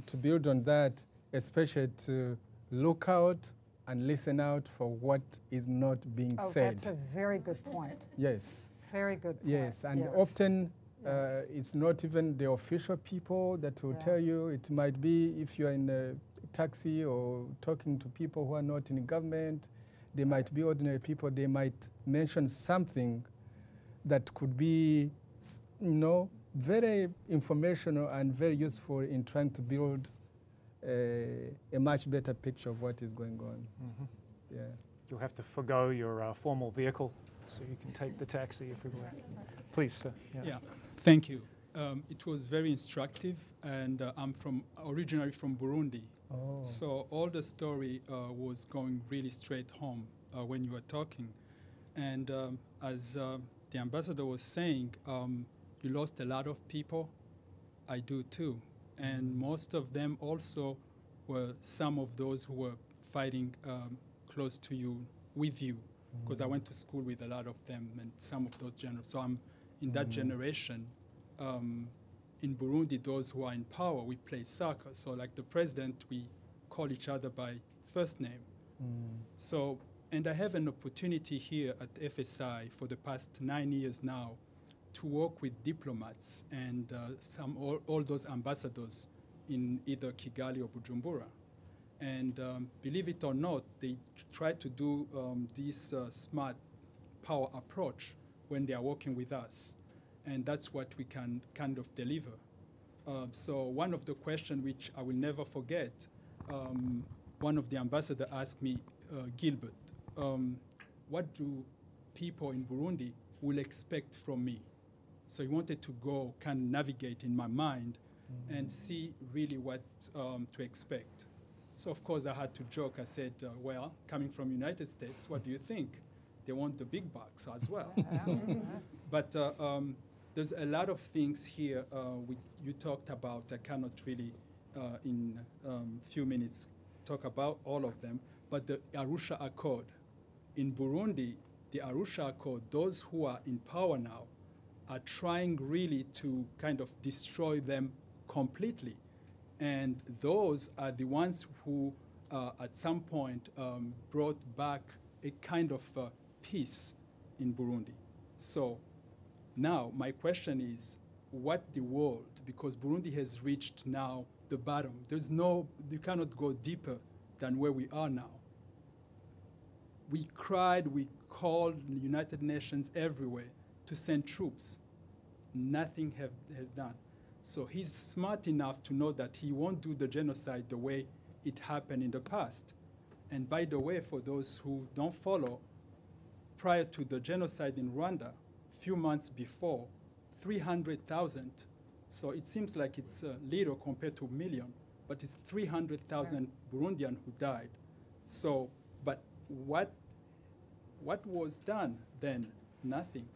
to build on that, especially to look out and listen out for what is not being said. That's a very good point. Yes. Very good point. Yes, and yes. often it's not even the official people that will tell you. It might be if you're in a taxi or talking to people who are not in government, they might be ordinary people. They might mention something that could be, very informational and very useful in trying to build a much better picture of what is going on. Mm-hmm. Yeah. You'll have to forgo your formal vehicle so you can take the taxi everywhere. Please, sir. Yeah, thank you. It was very instructive, and I'm originally from Burundi. Oh. So all the story was going really straight home when you were talking. And as the ambassador was saying, you lost a lot of people. I do too. And most of them also were some of those who were fighting close to you, with you, because I went to school with a lot of them and some of those generals. So I'm in that generation. In Burundi, those who are in power, we play soccer. So like the president, we call each other by first name. So, and I have an opportunity here at FSI for the past 9 years now to work with diplomats and all those ambassadors in either Kigali or Bujumbura. And believe it or not, they try to do this smart power approach when they are working with us. And that's what we can kind of deliver. So one of the questions which I will never forget, one of the ambassadors asked me, Gilbert, what do people in Burundi will expect from me? So he wanted to go kind of navigate in my mind and see really what to expect. So of course I had to joke. I said, well, coming from United States, what do you think? They want the big bucks as well. But there's a lot of things here you talked about. I cannot really, in few minutes, talk about all of them. But the Arusha Accord. In Burundi, the Arusha Accord, those who are in power now are trying really to kind of destroy them completely. And those are the ones who, at some point, brought back a kind of peace in Burundi. So now my question is, what the world, because Burundi has reached now the bottom. You cannot go deeper than where we are now. We cried, we called the United Nations everywhere to send troops. Nothing has done. So he's smart enough to know that he won't do the genocide the way it happened in the past. And by the way, for those who don't follow, prior to the genocide in Rwanda, a few months before, 300,000, so it seems like it's little compared to a million, but it's 300,000 Burundians who died. So, but what was done then? Nothing.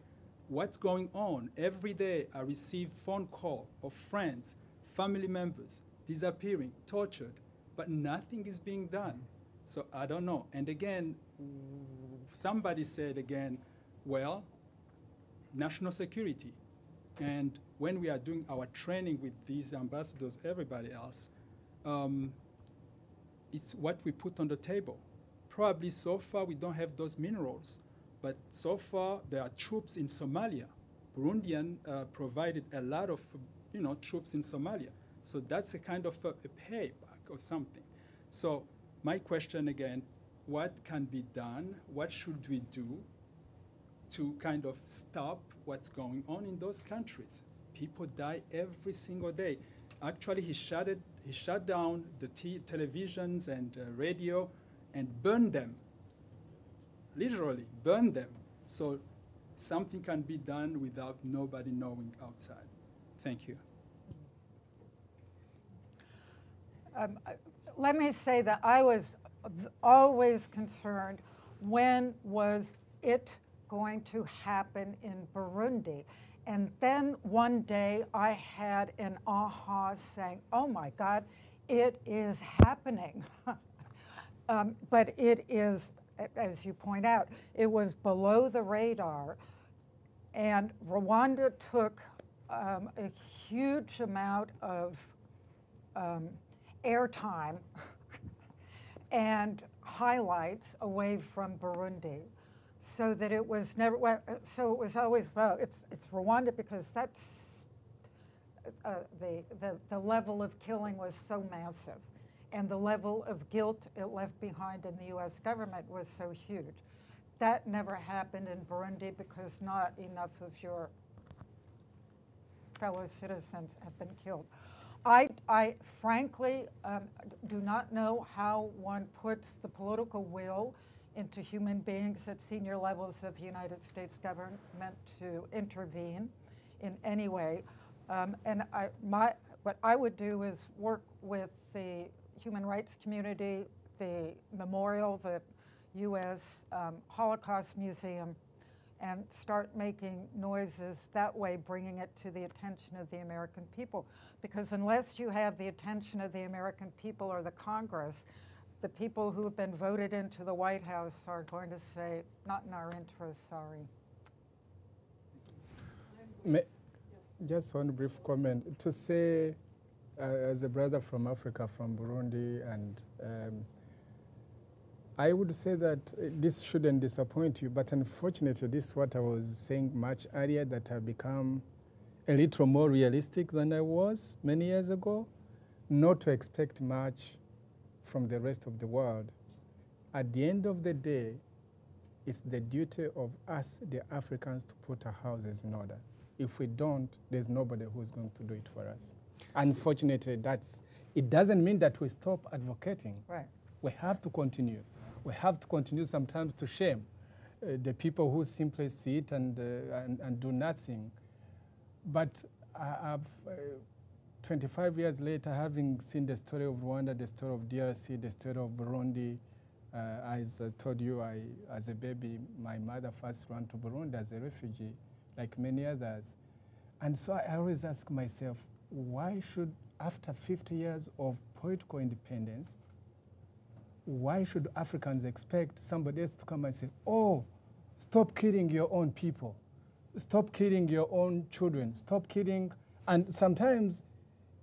What's going on? Every day I receive phone call of friends, family members disappearing, tortured, but nothing is being done. So I don't know. And again, somebody said again, well, national security. And when we are doing our training with these ambassadors, everybody else, it's what we put on the table. Probably so far we don't have those minerals, but so far there are troops in Somalia. Burundian provided a lot of troops in Somalia. So that's a kind of a payback or something. So my question again, what can be done? What should we do to kind of stop what's going on in those countries? People die every single day. Actually, he shut down the televisions and radio and burned them, literally burned them. So something can be done without nobody knowing outside. Thank you. let me say that I was always concerned, when was it going to happen in Burundi? And then one day I had an aha saying, oh my God, it is happening. But it is, as you point out, it was below the radar. And Rwanda took a huge amount of airtime and highlights away from Burundi, so that it was never. Well, so it was always, well, it's Rwanda because that's the level of killing was so massive, and the level of guilt it left behind in the U.S. government was so huge. That never happened in Burundi because not enough of your fellow citizens have been killed. I frankly do not know how one puts the political will into human beings at senior levels of the United States government to intervene in any way. And what I would do is work with the human rights community, the memorial, the U.S. Holocaust Museum, and start making noises that way, bringing it to the attention of the American people. Because unless you have the attention of the American people or the Congress, the people who have been voted into the White House are going to say, not in our interest, sorry. Just one brief comment. To say, as a brother from Africa, from Burundi, and I would say that this shouldn't disappoint you, but unfortunately, this is what I was saying much earlier, that I've become a little more realistic than I was many years ago, not to expect much from the rest of the world. At the end of the day, it's the duty of us, the Africans, to put our houses in order. If we don't, there's nobody who's going to do it for us. Unfortunately, it doesn't mean that we stop advocating. Right. We have to continue. We have to continue sometimes to shame the people who simply sit and do nothing. But 25 years later, having seen the story of Rwanda, the story of DRC, the story of Burundi, as I told you, as a baby, my mother first ran to Burundi as a refugee, like many others. And so I always ask myself, why should, after 50 years of political independence, why should Africans expect somebody else to come and say, oh, stop killing your own people, stop killing your own children, stop killing, and sometimes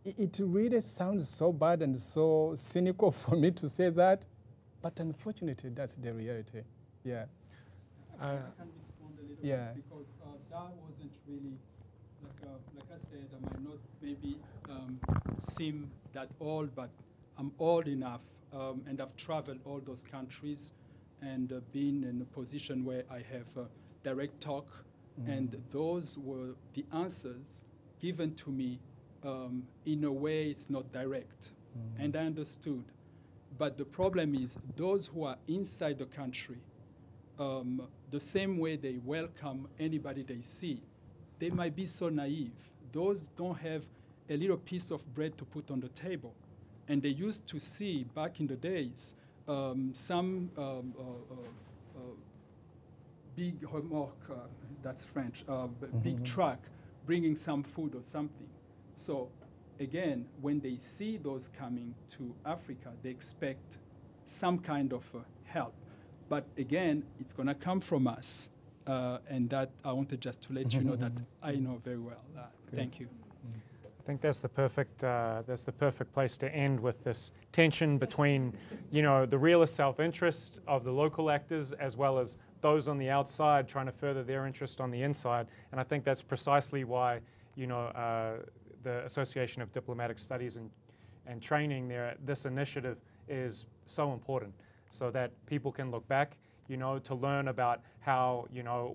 it really sounds so bad and so cynical for me to say that, but unfortunately that's the reality, yeah. I can respond a little bit because that wasn't really, like I said, I might not maybe seem that old, but I'm old enough and I've traveled all those countries and been in a position where I have direct talk, and those were the answers given to me in a way it's not direct, and I understood. But the problem is those who are inside the country, the same way they welcome anybody they see, they might be so naive. Those don't have a little piece of bread to put on the table. And they used to see, back in the days, some big remorque, that's French, big truck bringing some food or something. So again, when they see those coming to Africa, they expect some kind of help. But again, it's going to come from us. And that I wanted just to let you know that I know very well. Thank you. I think that's the perfect place to end, with this tension between, the realist self-interest of the local actors as well as those on the outside trying to further their interest on the inside. And I think that's precisely why, the Association of Diplomatic Studies and Training there, this initiative is so important, so that people can look back, to learn about how,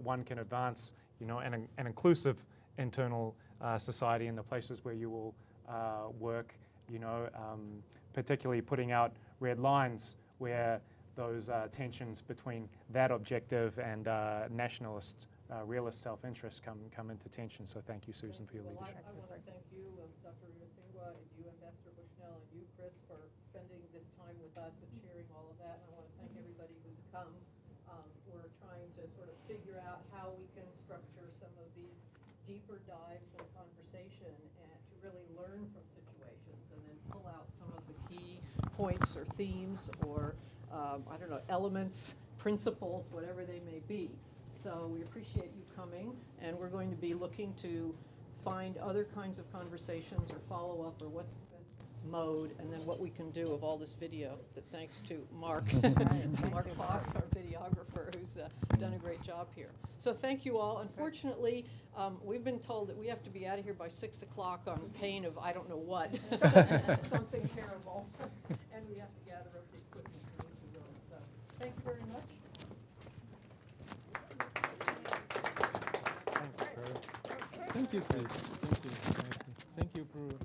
one can advance, an inclusive internal society in the places where you will work, particularly putting out red lines where those tensions between that objective and nationalist, realist self-interest come into tension. So thank you, Susan, for your leadership. I want to thank you, Dr. Rudasingwa, and you, Ambassador Bushnell, and you, Chris, for process of sharing all of that, and I want to thank everybody who's come. We're trying to sort of figure out how we can structure some of these deeper dives and conversation and to really learn from situations and then pull out some of the key points or themes or, I don't know, elements, principles, whatever they may be. So we appreciate you coming, and we're going to be looking to find other kinds of conversations or follow up or what's the best mode, and then what we can do of all this video, that thanks to Mark, Mark Foss, our videographer, who's done a great job here. So thank you all. Unfortunately, we've been told that we have to be out of here by 6 o'clock on pain of I don't know what, something terrible, and we have to gather up the equipment in the room. So thank you very much. Thanks, Prue. Thank you, Chris. Thank you. Thank you, Prue.